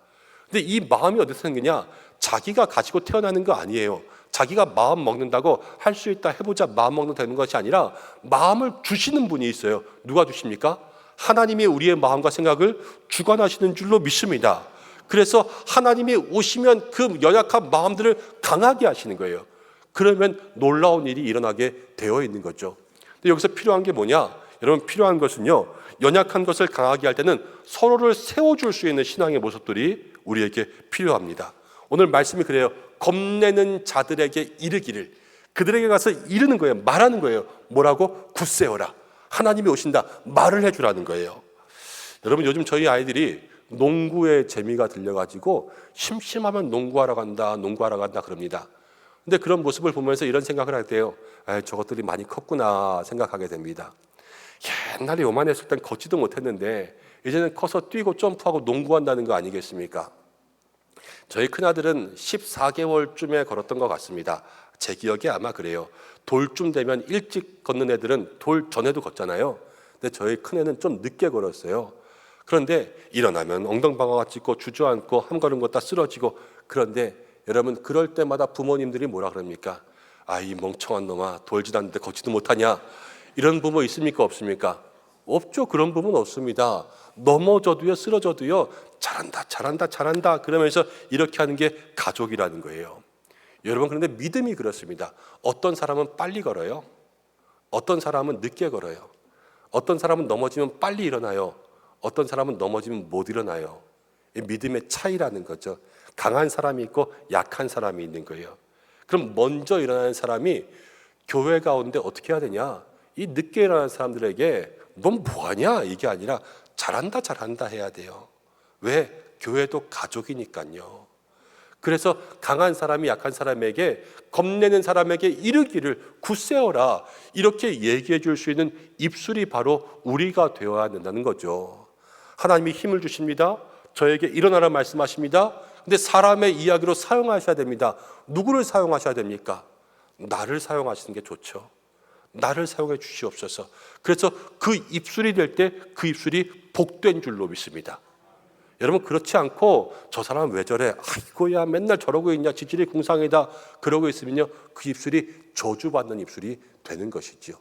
근데 이 마음이 어디서 생기냐? 자기가 가지고 태어나는 거 아니에요. 자기가 마음 먹는다고 할 수 있다 해보자 마음 먹는 되는 것이 아니라 마음을 주시는 분이 있어요. 누가 주십니까? 하나님이 우리의 마음과 생각을 주관하시는 줄로 믿습니다. 그래서 하나님이 오시면 그 연약한 마음들을 강하게 하시는 거예요. 그러면 놀라운 일이 일어나게 되어 있는 거죠. 근데 여기서 필요한 게 뭐냐? 여러분 필요한 것은요. 연약한 것을 강하게 할 때는 서로를 세워줄 수 있는 신앙의 모습들이 우리에게 필요합니다. 오늘 말씀이 그래요. 겁내는 자들에게 이르기를, 그들에게 가서 이르는 거예요. 말하는 거예요. 뭐라고? 굳세어라. 하나님이 오신다. 말을 해주라는 거예요. 여러분 요즘 저희 아이들이 농구에 재미가 들려가지고 심심하면 농구하러 간다 그럽니다. 근데 그런 모습을 보면서 이런 생각을 할 때요. 저것들이 많이 컸구나 생각하게 됩니다. 옛날에 요만했을 땐 걷지도 못했는데 이제는 커서 뛰고 점프하고 농구한다는 거 아니겠습니까? 저희 큰아들은 14개월쯤에 걸었던 것 같습니다. 제 기억에 아마 그래요. 돌쯤 되면 일찍 걷는 애들은 돌 전에도 걷잖아요. 근데 저희 큰애는 좀 늦게 걸었어요. 그런데 일어나면 엉덩방아가 찢고 주저앉고 한 걸음 걷다 쓰러지고. 그런데 여러분 그럴 때마다 부모님들이 뭐라 그럽니까? 이 멍청한 놈아, 돌지도 않는데 걷지도 못하냐? 이런 부모 있습니까? 없습니까? 없죠. 그런 부모는 없습니다. 넘어져도요, 쓰러져도요, 잘한다 그러면서 이렇게 하는 게 가족이라는 거예요. 여러분 그런데 믿음이 그렇습니다. 어떤 사람은 빨리 걸어요. 어떤 사람은 늦게 걸어요. 어떤 사람은 넘어지면 빨리 일어나요. 어떤 사람은 넘어지면 못 일어나요. 이 믿음의 차이라는 거죠. 강한 사람이 있고 약한 사람이 있는 거예요. 그럼 먼저 일어나는 사람이 교회 가운데 어떻게 해야 되냐? 이 늦게 일어나는 사람들에게 넌 뭐하냐? 이게 아니라 잘한다 해야 돼요. 왜? 교회도 가족이니까요. 그래서 강한 사람이 약한 사람에게, 겁내는 사람에게 이르기를 굳세어라 이렇게 얘기해 줄 수 있는 입술이 바로 우리가 되어야 된다는 거죠. 하나님이 힘을 주십니다. 저에게 일어나라 말씀하십니다. 근데 사람의 이야기로 사용하셔야 됩니다. 누구를 사용하셔야 됩니까? 나를 사용하시는 게 좋죠. 나를 사용해 주시옵소서. 그래서 그 입술이 될 때 그 입술이 복된 줄로 믿습니다. 여러분 그렇지 않고 저 사람 왜 저래? 아이고야 맨날 저러고 있냐? 지질이 궁상이다. 그러고 있으면요 그 입술이 저주받는 입술이 되는 것이지요.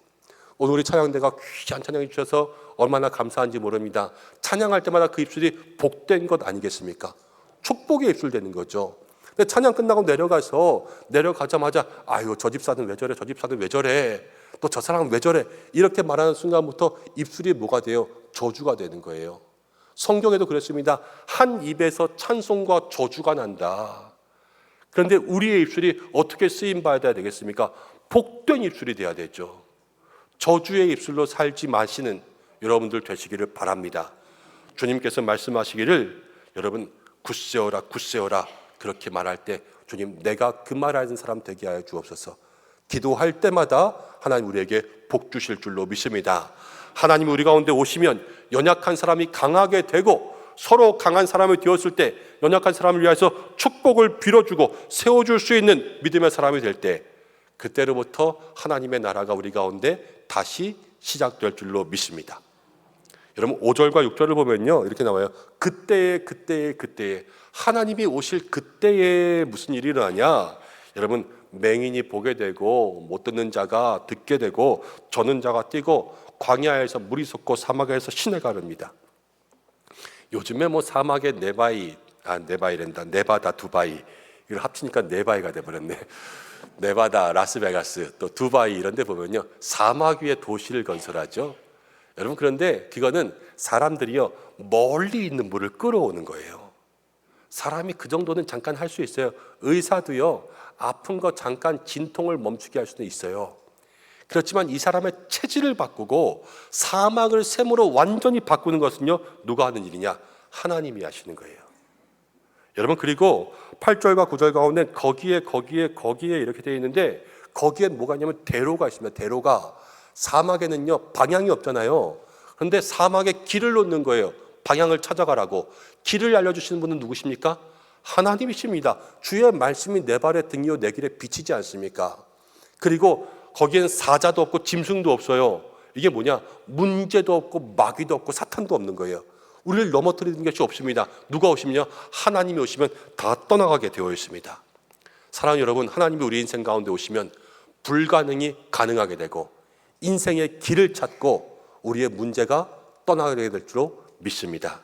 오늘 우리 찬양대가 귀한 찬양해 주셔서 얼마나 감사한지 모릅니다. 찬양할 때마다 그 입술이 복된 것 아니겠습니까? 축복의 입술 되는 거죠. 근데 찬양 끝나고 내려가자마자 아유 저 집사는 왜 저래? 저 집사는 왜 저래? 또 저 사람은 왜 저래? 이렇게 말하는 순간부터 입술이 뭐가 돼요? 저주가 되는 거예요. 성경에도 그랬습니다. 한 입에서 찬송과 저주가 난다. 그런데 우리의 입술이 어떻게 쓰임 받아야 되겠습니까? 복된 입술이 돼야 되죠. 저주의 입술로 살지 마시는 여러분들 되시기를 바랍니다. 주님께서 말씀하시기를 여러분 굳세어라 그렇게 말할 때 주님 내가 그 말하는 사람 되게 하여 주옵소서. 기도할 때마다 하나님 우리에게 복 주실 줄로 믿습니다. 하나님 우리 가운데 오시면 연약한 사람이 강하게 되고 서로 강한 사람이 되었을 때 연약한 사람을 위해서 축복을 빌어주고 세워줄 수 있는 믿음의 사람이 될 때 그때로부터 하나님의 나라가 우리 가운데 다시 시작될 줄로 믿습니다. 여러분 5절과 6절을 보면요 이렇게 나와요. 그때에 하나님이 오실 그때에 무슨 일이 일어나냐? 여러분 맹인이 보게 되고 못 듣는 자가 듣게 되고 저는 자가 뛰고 광야에서 물이 솟고 사막에서 시내가 흐릅니다. 요즘에 뭐 사막에 네바다 두바이 이걸 합치니까 네바이가 돼버렸네. 네바다 라스베가스 또 두바이 이런 데 보면요 사막 위에 도시를 건설하죠. 여러분 그런데 그거는 사람들이요 멀리 있는 물을 끌어오는 거예요. 사람이 그 정도는 잠깐 할 수 있어요. 의사도요 아픈 거 잠깐 진통을 멈추게 할 수도 있어요. 그렇지만 이 사람의 체질을 바꾸고 사막을 샘으로 완전히 바꾸는 것은요 누가 하는 일이냐? 하나님이 하시는 거예요. 여러분 그리고 8절과 9절 가운데 거기에 이렇게 되어 있는데 거기엔 뭐가 있냐면 대로가 있습니다. 대로가 사막에는요 방향이 없잖아요. 그런데 사막에 길을 놓는 거예요. 방향을 찾아가라고. 길을 알려주시는 분은 누구십니까? 하나님이십니다. 주의 말씀이 내 발의 등이요 내 길에 비치지 않습니까? 그리고 거기엔 사자도 없고 짐승도 없어요. 이게 뭐냐? 문제도 없고 마귀도 없고 사탄도 없는 거예요. 우리를 넘어뜨리는 것이 없습니다. 누가 오시면요? 하나님이 오시면 다 떠나가게 되어 있습니다. 사랑하는 여러분, 하나님이 우리 인생 가운데 오시면 불가능이 가능하게 되고 인생의 길을 찾고 우리의 문제가 떠나가게 될 줄로 믿습니다.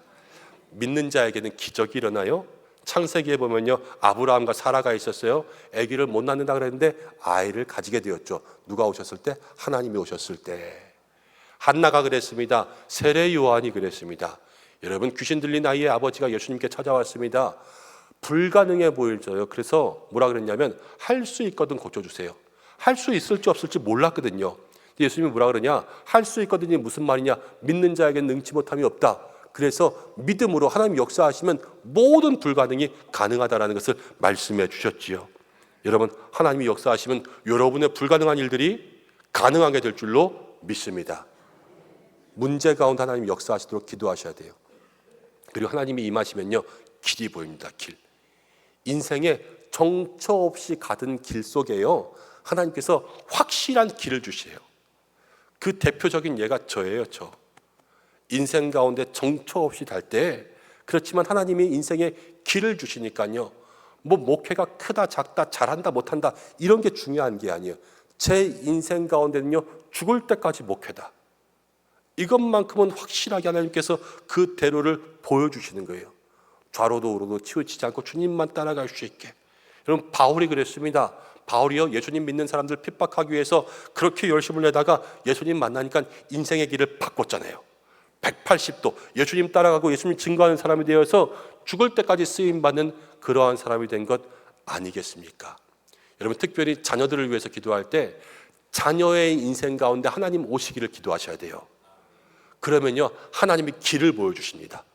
믿는 자에게는 기적이 일어나요. 창세기에 보면요, 아브라함과 사라가 있었어요. 아기를 못 낳는다 그랬는데 아이를 가지게 되었죠. 누가 오셨을 때? 하나님이 오셨을 때. 한나가 그랬습니다. 세례 요한이 그랬습니다. 여러분, 귀신 들린 아이의 아버지가 예수님께 찾아왔습니다. 불가능해 보일져요. 그래서 뭐라 그랬냐면 할 수 있거든 고쳐주세요. 할 수 있을지 없을지 몰랐거든요. 예수님이 뭐라 그러냐? 할 수 있거든이 무슨 말이냐? 믿는 자에게는 능치 못함이 없다. 그래서 믿음으로 하나님 역사하시면 모든 불가능이 가능하다라는 것을 말씀해 주셨지요. 여러분, 하나님이 역사하시면 여러분의 불가능한 일들이 가능하게 될 줄로 믿습니다. 문제 가운데 하나님이 역사하시도록 기도하셔야 돼요. 그리고 하나님이 임하시면요, 길이 보입니다. 길. 인생에 정처 없이 가던 길 속에요, 하나님께서 확실한 길을 주세요. 그 대표적인 예가 저예요. 저 인생 가운데 정처 없이 달 때, 그렇지만 하나님이 인생에 길을 주시니까요, 뭐 목회가 크다 작다 잘한다 못한다 이런 게 중요한 게 아니에요. 제 인생 가운데는요, 죽을 때까지 목회다, 이것만큼은 확실하게 하나님께서 그 대로를 보여주시는 거예요. 좌로도 우로도 치우치지 않고 주님만 따라갈 수 있게. 여러분, 바울이 그랬습니다. 바울이요, 예수님 믿는 사람들 핍박하기 위해서 그렇게 열심을 내다가 예수님 만나니까 인생의 길을 바꿨잖아요. 180도 예수님 따라가고 예수님 증거하는 사람이 되어서 죽을 때까지 쓰임받는 그러한 사람이 된 것 아니겠습니까? 여러분, 특별히 자녀들을 위해서 기도할 때 자녀의 인생 가운데 하나님 오시기를 기도하셔야 돼요. 그러면요, 하나님이 길을 보여주십니다.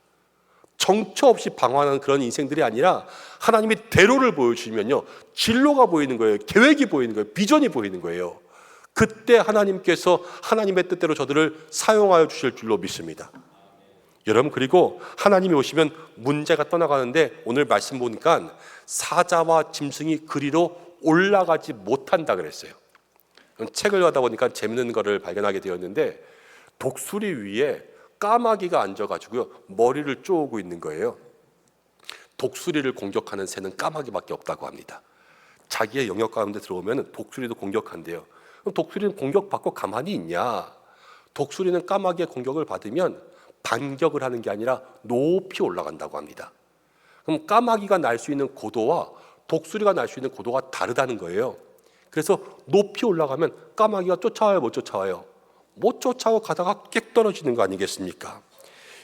정처 없이 방황하는 그런 인생들이 아니라 하나님이 대로를 보여주시면요, 진로가 보이는 거예요. 계획이 보이는 거예요. 비전이 보이는 거예요. 그때 하나님께서 하나님의 뜻대로 저들을 사용하여 주실 줄로 믿습니다. 여러분, 그리고 하나님이 오시면 문제가 떠나가는데 오늘 말씀 보니까 사자와 짐승이 그리로 올라가지 못한다 그랬어요. 책을 가다 보니까 재밌는 거를 발견하게 되었는데, 독수리 위에 까마귀가 앉아가지고요, 머리를 쪼고 있는 거예요. 독수리를 공격하는 새는 까마귀밖에 없다고 합니다. 자기의 영역 가운데 들어오면 독수리도 공격한대요. 그럼 독수리는 공격받고 가만히 있냐? 독수리는 까마귀의 공격을 받으면 반격을 하는 게 아니라 높이 올라간다고 합니다. 그럼 까마귀가 날 수 있는 고도와 독수리가 날 수 있는 고도가 다르다는 거예요. 그래서 높이 올라가면 까마귀가 쫓아와요, 못 쫓아와요? 못 쫓아오고 가다가 깨 떨어지는 거 아니겠습니까?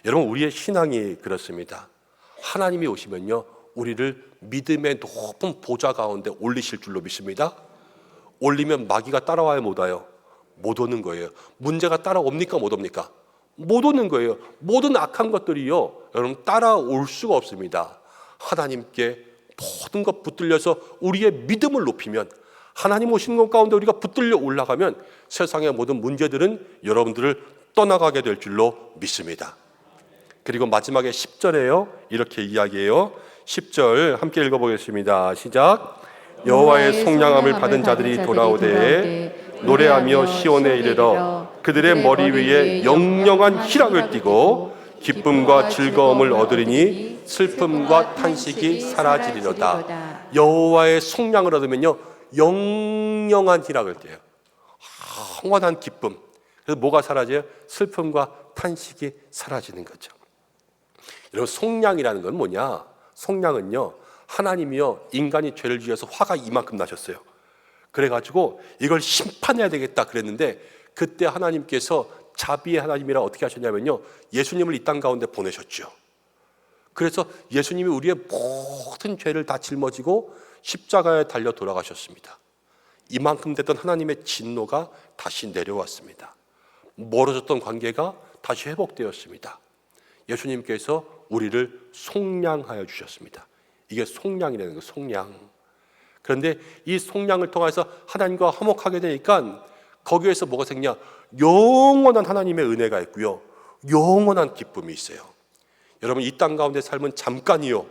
여러분, 우리의 신앙이 그렇습니다. 하나님이 오시면요, 우리를 믿음의 높은 보좌 가운데 올리실 줄로 믿습니다. 올리면 마귀가 따라와요, 못 와요? 못 오는 거예요. 문제가 따라옵니까, 못 옵니까? 못 오는 거예요. 모든 악한 것들이요, 여러분, 따라올 수가 없습니다. 하나님께 모든 것 붙들려서 우리의 믿음을 높이면, 하나님 오시는 것 가운데 우리가 붙들려 올라가면 세상의 모든 문제들은 여러분들을 떠나가게 될 줄로 믿습니다. 그리고 마지막에 10절에요, 이렇게 이야기해요. 10절 함께 읽어보겠습니다. 시작. 여호와의 속량함을 받은 자들이 돌아오되 노래하며 시온에 이르러 그들의 머리 위에 영영한 희락을 띠고 기쁨과 즐거움을 얻으리니 슬픔과 탄식이 사라지리로다. 여호와의 속량을 얻으면요, 영영한 희락을 띠요. 영원한 기쁨. 그래서 뭐가 사라져요? 슬픔과 탄식이 사라지는 거죠. 여러분, 속량이라는 건 뭐냐? 속량은요, 하나님이요, 인간이 죄를 지어서 화가 이만큼 나셨어요. 그래가지고 이걸 심판해야 되겠다 그랬는데, 그때 하나님께서 자비의 하나님이라 어떻게 하셨냐면요, 예수님을 이 땅 가운데 보내셨죠. 그래서 예수님이 우리의 모든 죄를 다 짊어지고 십자가에 달려 돌아가셨습니다. 이만큼 됐던 하나님의 진노가 다시 내려왔습니다. 멀어졌던 관계가 다시 회복되었습니다. 예수님께서 우리를 속량하여 주셨습니다. 이게 속량이라는 거예요, 속량. 그런데 이 속량을 통해서 하나님과 화목하게 되니까 거기에서 뭐가 생기냐? 영원한 하나님의 은혜가 있고요, 영원한 기쁨이 있어요. 여러분, 이 땅 가운데 삶은 잠깐이요,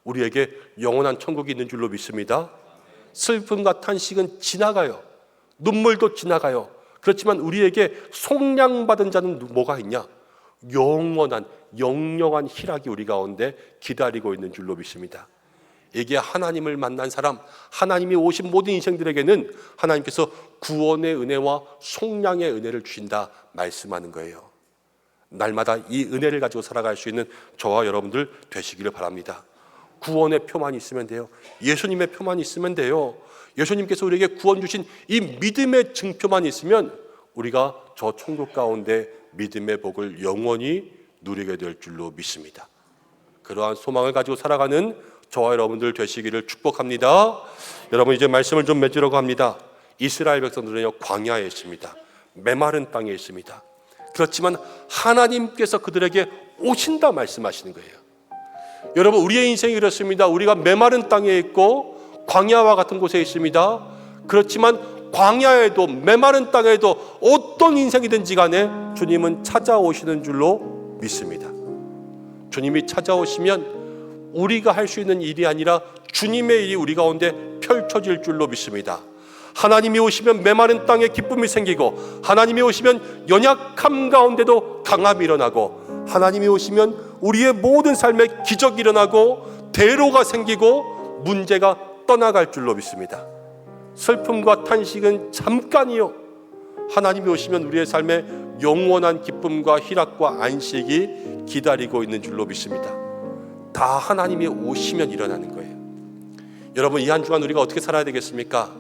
우리에게 영원한 천국이 있는 줄로 믿습니다. 슬픔과 탄식은 지나가요. 눈물도 지나가요. 그렇지만 우리에게 속량받은 자는 뭐가 있냐? 영원한 영영한 희락이 우리 가운데 기다리고 있는 줄로 믿습니다. 이게 하나님을 만난 사람, 하나님이 오신 모든 인생들에게는 하나님께서 구원의 은혜와 속량의 은혜를 주신다 말씀하는 거예요. 날마다 이 은혜를 가지고 살아갈 수 있는 저와 여러분들 되시기를 바랍니다. 구원의 표만 있으면 돼요. 예수님의 표만 있으면 돼요. 예수님께서 우리에게 구원 주신 이 믿음의 증표만 있으면 우리가 저 천국 가운데 믿음의 복을 영원히 누리게 될 줄로 믿습니다. 그러한 소망을 가지고 살아가는 저와 여러분들 되시기를 축복합니다. 여러분, 이제 말씀을 좀 맺으려고 합니다. 이스라엘 백성들은요, 광야에 있습니다. 메마른 땅에 있습니다. 그렇지만 하나님께서 그들에게 오신다 말씀하시는 거예요. 여러분, 우리의 인생이 그렇습니다. 우리가 메마른 땅에 있고 광야와 같은 곳에 있습니다. 그렇지만 광야에도 메마른 땅에도 어떤 인생이든지 간에 주님은 찾아오시는 줄로 믿습니다. 주님이 찾아오시면 우리가 할 수 있는 일이 아니라 주님의 일이 우리 가운데 펼쳐질 줄로 믿습니다. 하나님이 오시면 메마른 땅에 기쁨이 생기고, 하나님이 오시면 연약함 가운데도 강함이 일어나고, 하나님이 오시면 우리의 모든 삶에 기적이 일어나고 대로가 생기고 문제가 떠나갈 줄로 믿습니다. 슬픔과 탄식은 잠깐이요, 하나님이 오시면 우리의 삶에 영원한 기쁨과 희락과 안식이 기다리고 있는 줄로 믿습니다. 다 하나님이 오시면 일어나는 거예요. 여러분, 이 한 주간 우리가 어떻게 살아야 되겠습니까?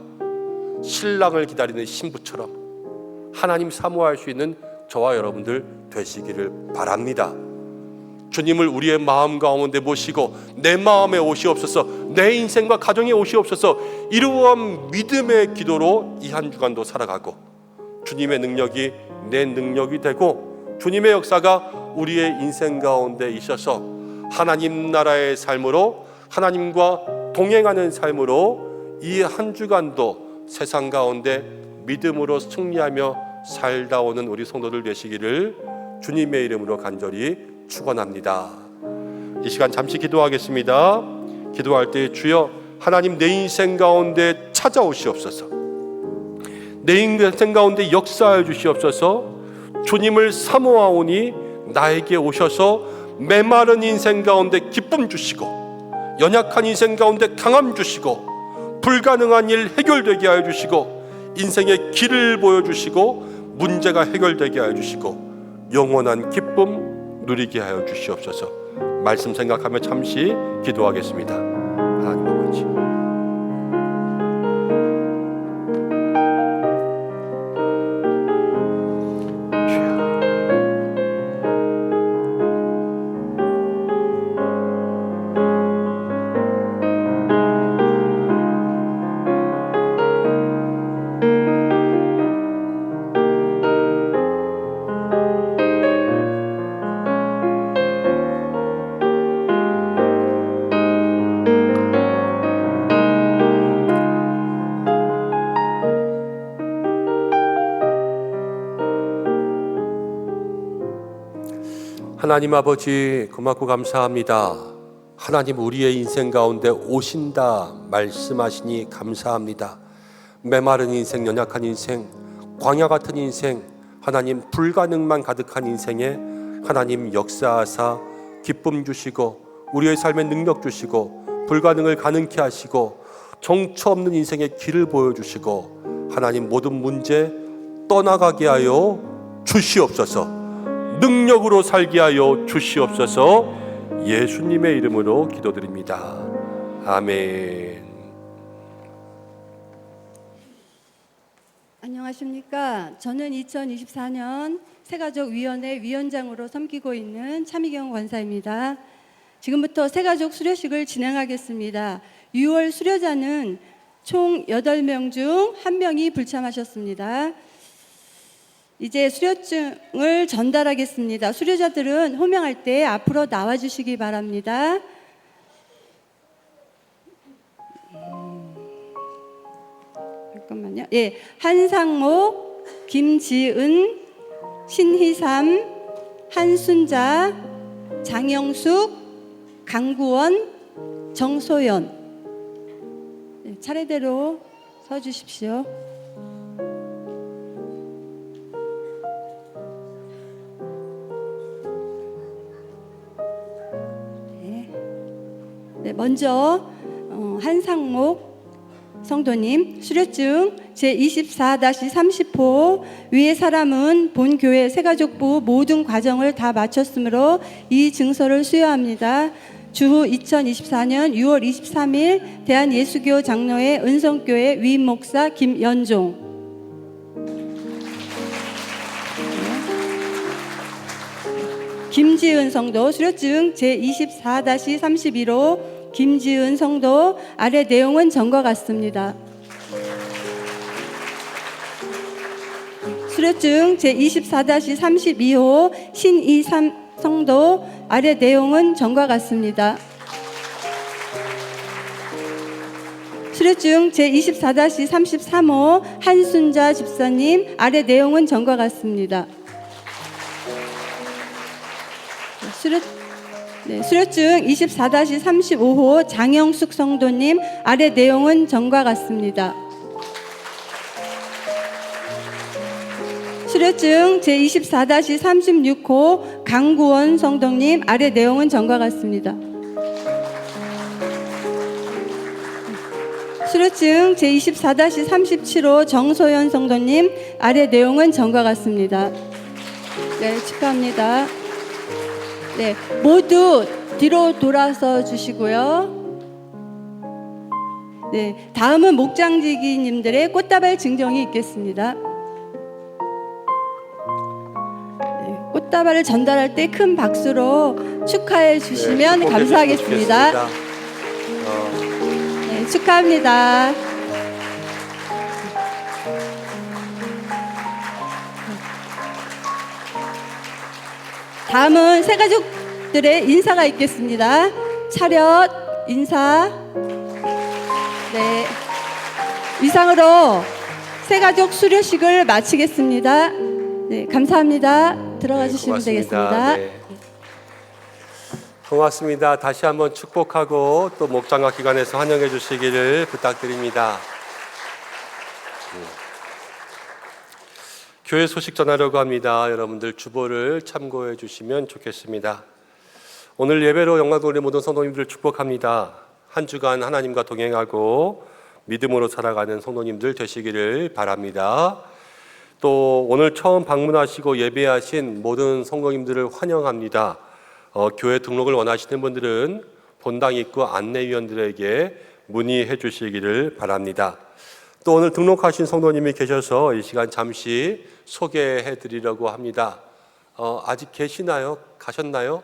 신랑을 기다리는 신부처럼 하나님 사모할 수 있는 저와 여러분들 되시기를 바랍니다. 주님을 우리의 마음 가운데 모시고 내 마음에 오시옵소서, 내 인생과 가정에 오시옵소서, 이러한 믿음의 기도로 이 한 주간도 살아가고, 주님의 능력이 내 능력이 되고 주님의 역사가 우리의 인생 가운데 있어서 하나님 나라의 삶으로, 하나님과 동행하는 삶으로 이 한 주간도 세상 가운데 믿음으로 승리하며 살다 오는 우리 성도들 되시기를 주님의 이름으로 간절히 축원합니다. 이 시간 잠시 기도하겠습니다. 기도할 때 주여 하나님, 내 인생 가운데 찾아오시옵소서. 내 인생 가운데 역사하여 주시옵소서. 주님을 사모하오니 나에게 오셔서 메마른 인생 가운데 기쁨 주시고, 연약한 인생 가운데 강함 주시고, 불가능한 일 해결되게 하여 주시고, 인생의 길을 보여주시고 문제가 해결되게 하여 주시고 영원한 기쁨 누리게 하여 주시옵소서. 말씀 생각하며 잠시 기도하겠습니다. 하나님 아버지, 하나님 아버지, 고맙고 감사합니다. 하나님, 우리의 인생 가운데 오신다 말씀하시니 감사합니다. 메마른 인생, 연약한 인생, 광야 같은 인생, 하나님 불가능만 가득한 인생에 하나님 역사하사 기쁨 주시고 우리의 삶에 능력 주시고 불가능을 가능케 하시고 정처 없는 인생의 길을 보여주시고 하나님 모든 문제 떠나가게 하여 주시옵소서. 능력으로 살게 하여 주시옵소서. 예수님의 이름으로 기도드립니다. 아멘. 안녕하십니까. 저는 2024년 새가족위원회 위원장으로 섬기고 있는 차미경 권사입니다. 지금부터 새가족 수료식을 진행하겠습니다. 6월 수료자는 총 8명 중 1명이 불참하셨습니다. 이제 수료증을 전달하겠습니다. 수료자들은 호명할 때 앞으로 나와주시기 바랍니다. 잠깐만요. 한상목, 김지은, 신희삼, 한순자, 장영숙, 강구원, 정소연. 네, 차례대로 서주십시오. 네, 먼저 한상목 성도님 수료증 제24-30호 위의 사람은 본 교회 새가족부 모든 과정을 다 마쳤으므로 이 증서를 수여합니다. 주후 2024년 6월 23일 대한예수교 장로회 은성교회 위임 목사 김연종. 김지은 성도 수료증 제24-31호 김지은 성도. 아래 내용은 전과 같습니다. 수료증 제24-32호 신이삼 성도. 아래 내용은 전과 같습니다. 수료증 제24-33호 한순자 집사님. 아래 내용은 전과 같습니다. 수료증 24-35호 장영숙 성도님. 아래 내용은 전과 같습니다. 수료증 제24-36호 강구원 성도님. 아래 내용은 전과 같습니다. 수료증 제24-37호 정소연 성도님. 아래 내용은 전과 같습니다. 네, 축하합니다. 네, 모두 뒤로 돌아서 주시고요. 네, 다음은 목장지기님들의 꽃다발 증정이 있겠습니다. 네, 꽃다발을 전달할 때 큰 박수로 축하해 주시면 네, 감사하겠습니다. 네, 축하합니다. 다음은 새가족들의 인사가 있겠습니다. 차렷 인사. 네, 이상으로 새가족 수료식을 마치겠습니다. 네, 감사합니다. 들어가 주시면 되겠습니다. 네. 고맙습니다. 다시 한번 축복하고 또 목장과 기관에서 환영해 주시기를 부탁드립니다. 교회 소식 전하려고 합니다. 여러분들 주보를 참고해 주시면 좋겠습니다. 오늘 예배로 영광 돌리는 모든 성도님들을 축복합니다. 한 주간 하나님과 동행하고 믿음으로 살아가는 성도님들 되시기를 바랍니다. 또 오늘 처음 방문하시고 예배하신 모든 성도님들을 환영합니다. 교회 등록을 원하시는 분들은 본당 입구 안내위원들에게 문의해 주시기를 바랍니다. 또 오늘 등록하신 성도님이 계셔서 이 시간 잠시 소개해 드리려고 합니다. 아직 계시나요? 가셨나요?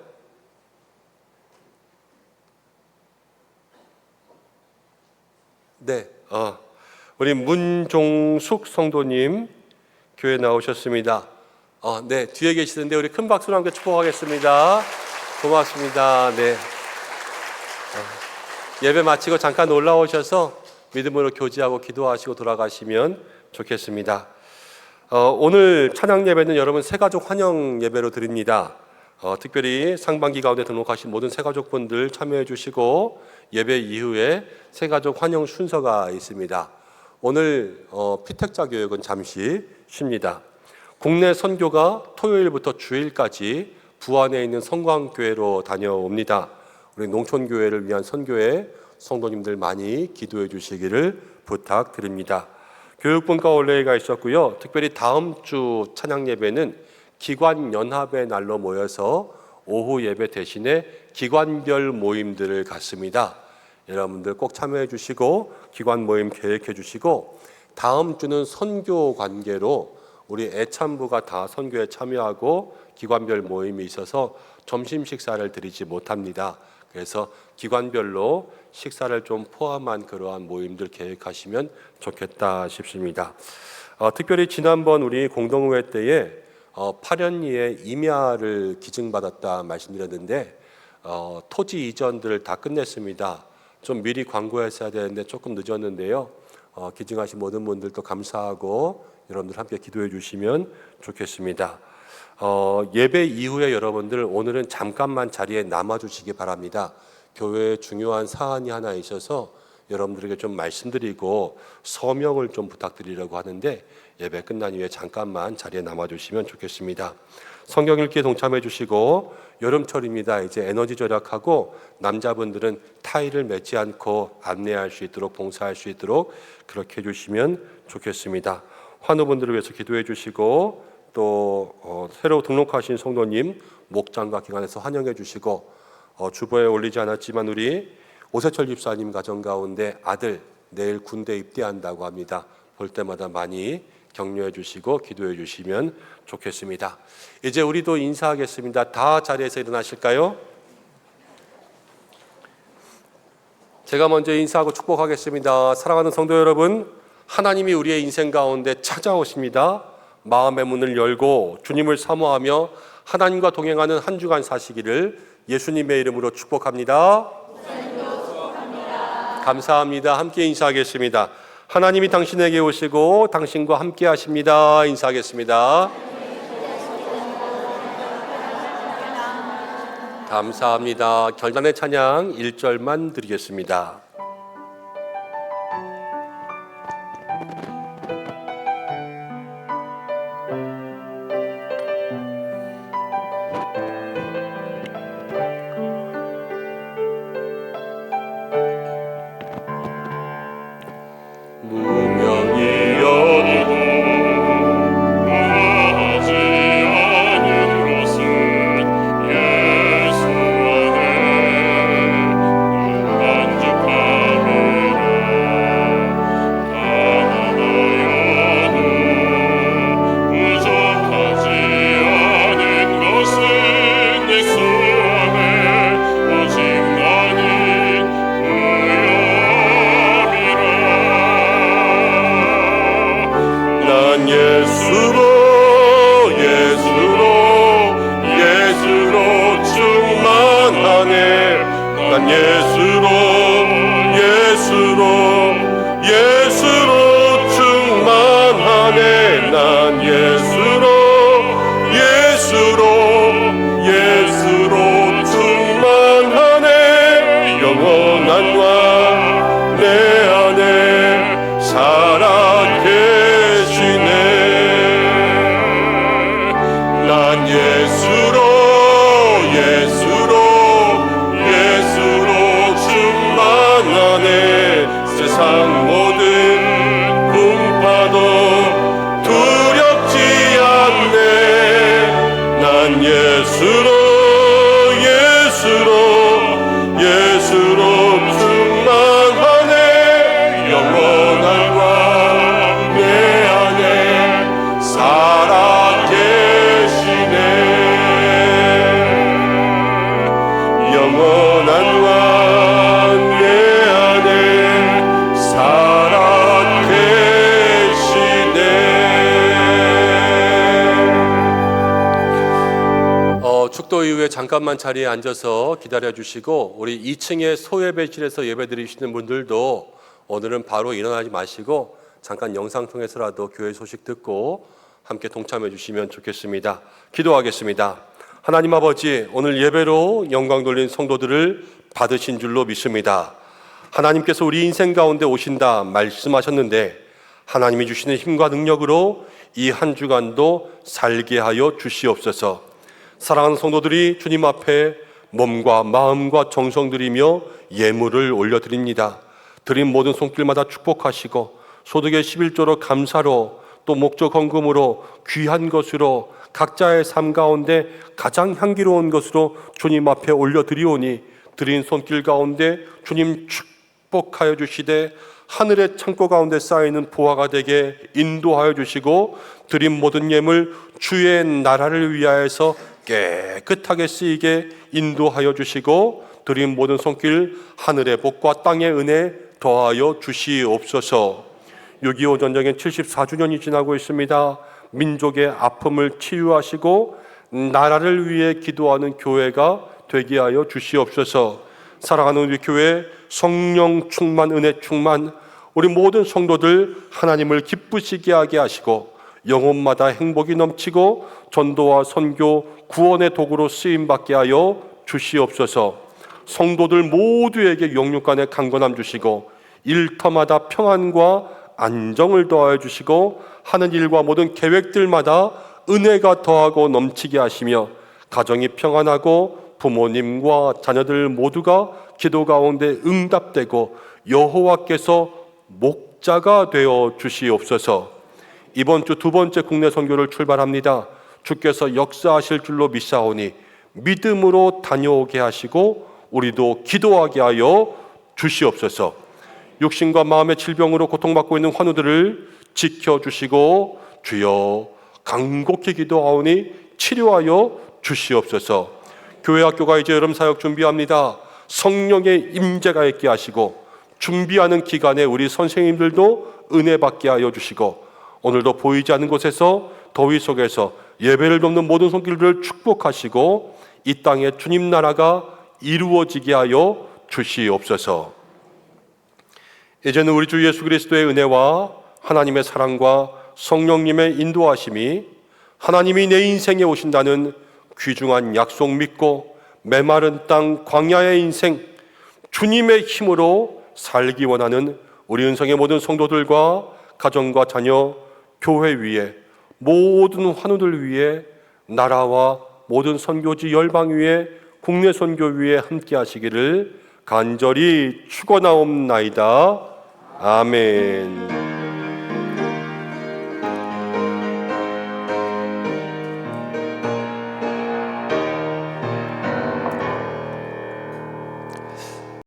네, 우리 문종숙 성도님 교회 나오셨습니다. 네, 뒤에 계시는데 우리 큰 박수로 함께 축복하겠습니다. 고맙습니다. 네, 예배 마치고 잠깐 올라오셔서 믿음으로 교제하고 기도하시고 돌아가시면 좋겠습니다. 오늘 찬양 예배는 여러분 새가족 환영 예배로 드립니다. 특별히 상반기 가운데 등록하신 모든 새가족분들 참여해 주시고 예배 이후에 새가족 환영 순서가 있습니다. 오늘 피택자 교육은 잠시 쉽니다. 국내 선교가 토요일부터 주일까지 부안에 있는 성광교회로 다녀옵니다. 우리 농촌교회를 위한 선교회 성도님들 많이 기도해 주시기를 부탁드립니다. 교육분과 올레가 있었고요. 특별히 다음 주 찬양 예배는 기관연합의 날로 모여서 오후 예배 대신에 기관별 모임들을 갖습니다. 여러분들 꼭 참여해 주시고 기관 모임 계획해 주시고, 다음 주는 선교 관계로 우리 애참부가 다 선교에 참여하고 기관별 모임이 있어서 점심 식사를 드리지 못합니다. 그래서 기관별로 식사를 좀 포함한 그러한 모임들 계획하시면 좋겠다 싶습니다. 특별히 지난번 우리 공동회 때에 8년리에 임야를 기증받았다 말씀드렸는데 토지 이전들을 다 끝냈습니다. 좀 미리 광고했어야 되는데 조금 늦었는데요. 기증하신 모든 분들도 감사하고 여러분들 함께 기도해 주시면 좋겠습니다. 예배 이후에 여러분들 오늘은 잠깐만 자리에 남아주시기 바랍니다. 교회에 중요한 사안이 하나 있어서 여러분들에게 좀 말씀드리고 서명을 좀 부탁드리려고 하는데 예배 끝난 이후에 잠깐만 자리에 남아주시면 좋겠습니다. 성경 읽기에 동참해 주시고 여름철입니다. 이제 에너지 절약하고 남자분들은 타이를 맺지 않고 안내할 수 있도록 봉사할 수 있도록 그렇게 해주시면 좋겠습니다. 환우분들을 위해서 기도해 주시고 또 새로 등록하신 성도님 목장과 기관에서 환영해 주시고 주보에 올리지 않았지만 우리 오세철 집사님 가정 가운데 아들 내일 군대 입대한다고 합니다. 볼 때마다 많이 격려해 주시고 기도해 주시면 좋겠습니다. 이제 우리도 인사하겠습니다. 다 자리에서 일어나실까요? 제가 먼저 인사하고 축복하겠습니다. 사랑하는 성도 여러분, 하나님이 우리의 인생 가운데 찾아오십니다. 마음의 문을 열고 주님을 사모하며 하나님과 동행하는 한 주간 사시기를 예수님의 이름으로 축복합니다. 감사합니다. 함께 인사하겠습니다. 하나님이 당신에게 오시고 당신과 함께 하십니다. 인사하겠습니다. 감사합니다. 결단의 찬양 1절만 드리겠습니다. 축도 이후에 잠깐만 자리에 앉아서 기다려 주시고 우리 2층의 소예배실에서 예배드리시는 분들도 오늘은 바로 일어나지 마시고 잠깐 영상 통해서라도 교회 소식 듣고 함께 동참해 주시면 좋겠습니다. 기도하겠습니다. 하나님 아버지, 오늘 예배로 영광 돌린 성도들을 받으신 줄로 믿습니다. 하나님께서 우리 인생 가운데 오신다 말씀하셨는데 하나님이 주시는 힘과 능력으로 이 한 주간도 살게 하여 주시옵소서. 사랑하는 성도들이 주님 앞에 몸과 마음과 정성 들이며 예물을 올려드립니다. 드린 모든 손길마다 축복하시고 소득의 11조로 감사로 또 목적 헌금으로 귀한 것으로 각자의 삶 가운데 가장 향기로운 것으로 주님 앞에 올려드리오니 드린 손길 가운데 주님 축복하여 주시되 하늘의 창고 가운데 쌓이는 보화가 되게 인도하여 주시고 드린 모든 예물 주의 나라를 위하여서 깨끗하게 쓰이게 인도하여 주시고 드린 모든 손길 하늘의 복과 땅의 은혜 더하여 주시옵소서. 6.25 전쟁의 74주년이 지나고 있습니다. 민족의 아픔을 치유하시고 나라를 위해 기도하는 교회가 되게 하여 주시옵소서. 사랑하는 우리 교회 성령 충만, 은혜 충만, 우리 모든 성도들 하나님을 기쁘시게 하게 하시고 영혼마다 행복이 넘치고 전도와 선교, 구원의 도구로 쓰임받게 하여 주시옵소서. 성도들 모두에게 영육간의 강건함 주시고 일터마다 평안과 안정을 더하여 주시고 하는 일과 모든 계획들마다 은혜가 더하고 넘치게 하시며 가정이 평안하고 부모님과 자녀들 모두가 기도 가운데 응답되고 여호와께서 목자가 되어 주시옵소서. 이번 주 두 번째 국내 선교를 출발합니다. 주께서 역사하실 줄로 믿사오니 믿음으로 다녀오게 하시고 우리도 기도하게 하여 주시옵소서. 육신과 마음의 질병으로 고통받고 있는 환우들을 지켜주시고 주여 간곡히 기도하오니 치료하여 주시옵소서. 교회 학교가 이제 여름 사역 준비합니다. 성령의 임재가 있게 하시고 준비하는 기간에 우리 선생님들도 은혜 받게 하여 주시고 오늘도 보이지 않는 곳에서 더위 속에서 예배를 돕는 모든 손길들을 축복하시고 이 땅에 주님 나라가 이루어지게 하여 주시옵소서. 이제는 우리 주 예수 그리스도의 은혜와 하나님의 사랑과 성령님의 인도하심이 하나님이 내 인생에 오신다는 귀중한 약속 믿고 메마른 땅 광야의 인생 주님의 힘으로 살기 원하는 우리 은성의 모든 성도들과 가정과 자녀, 교회 위에 모든 환우들 위에 나라와 모든 선교지 열방 위에 국내 선교 위에 함께 하시기를 간절히 축원하옵나이다. 아멘.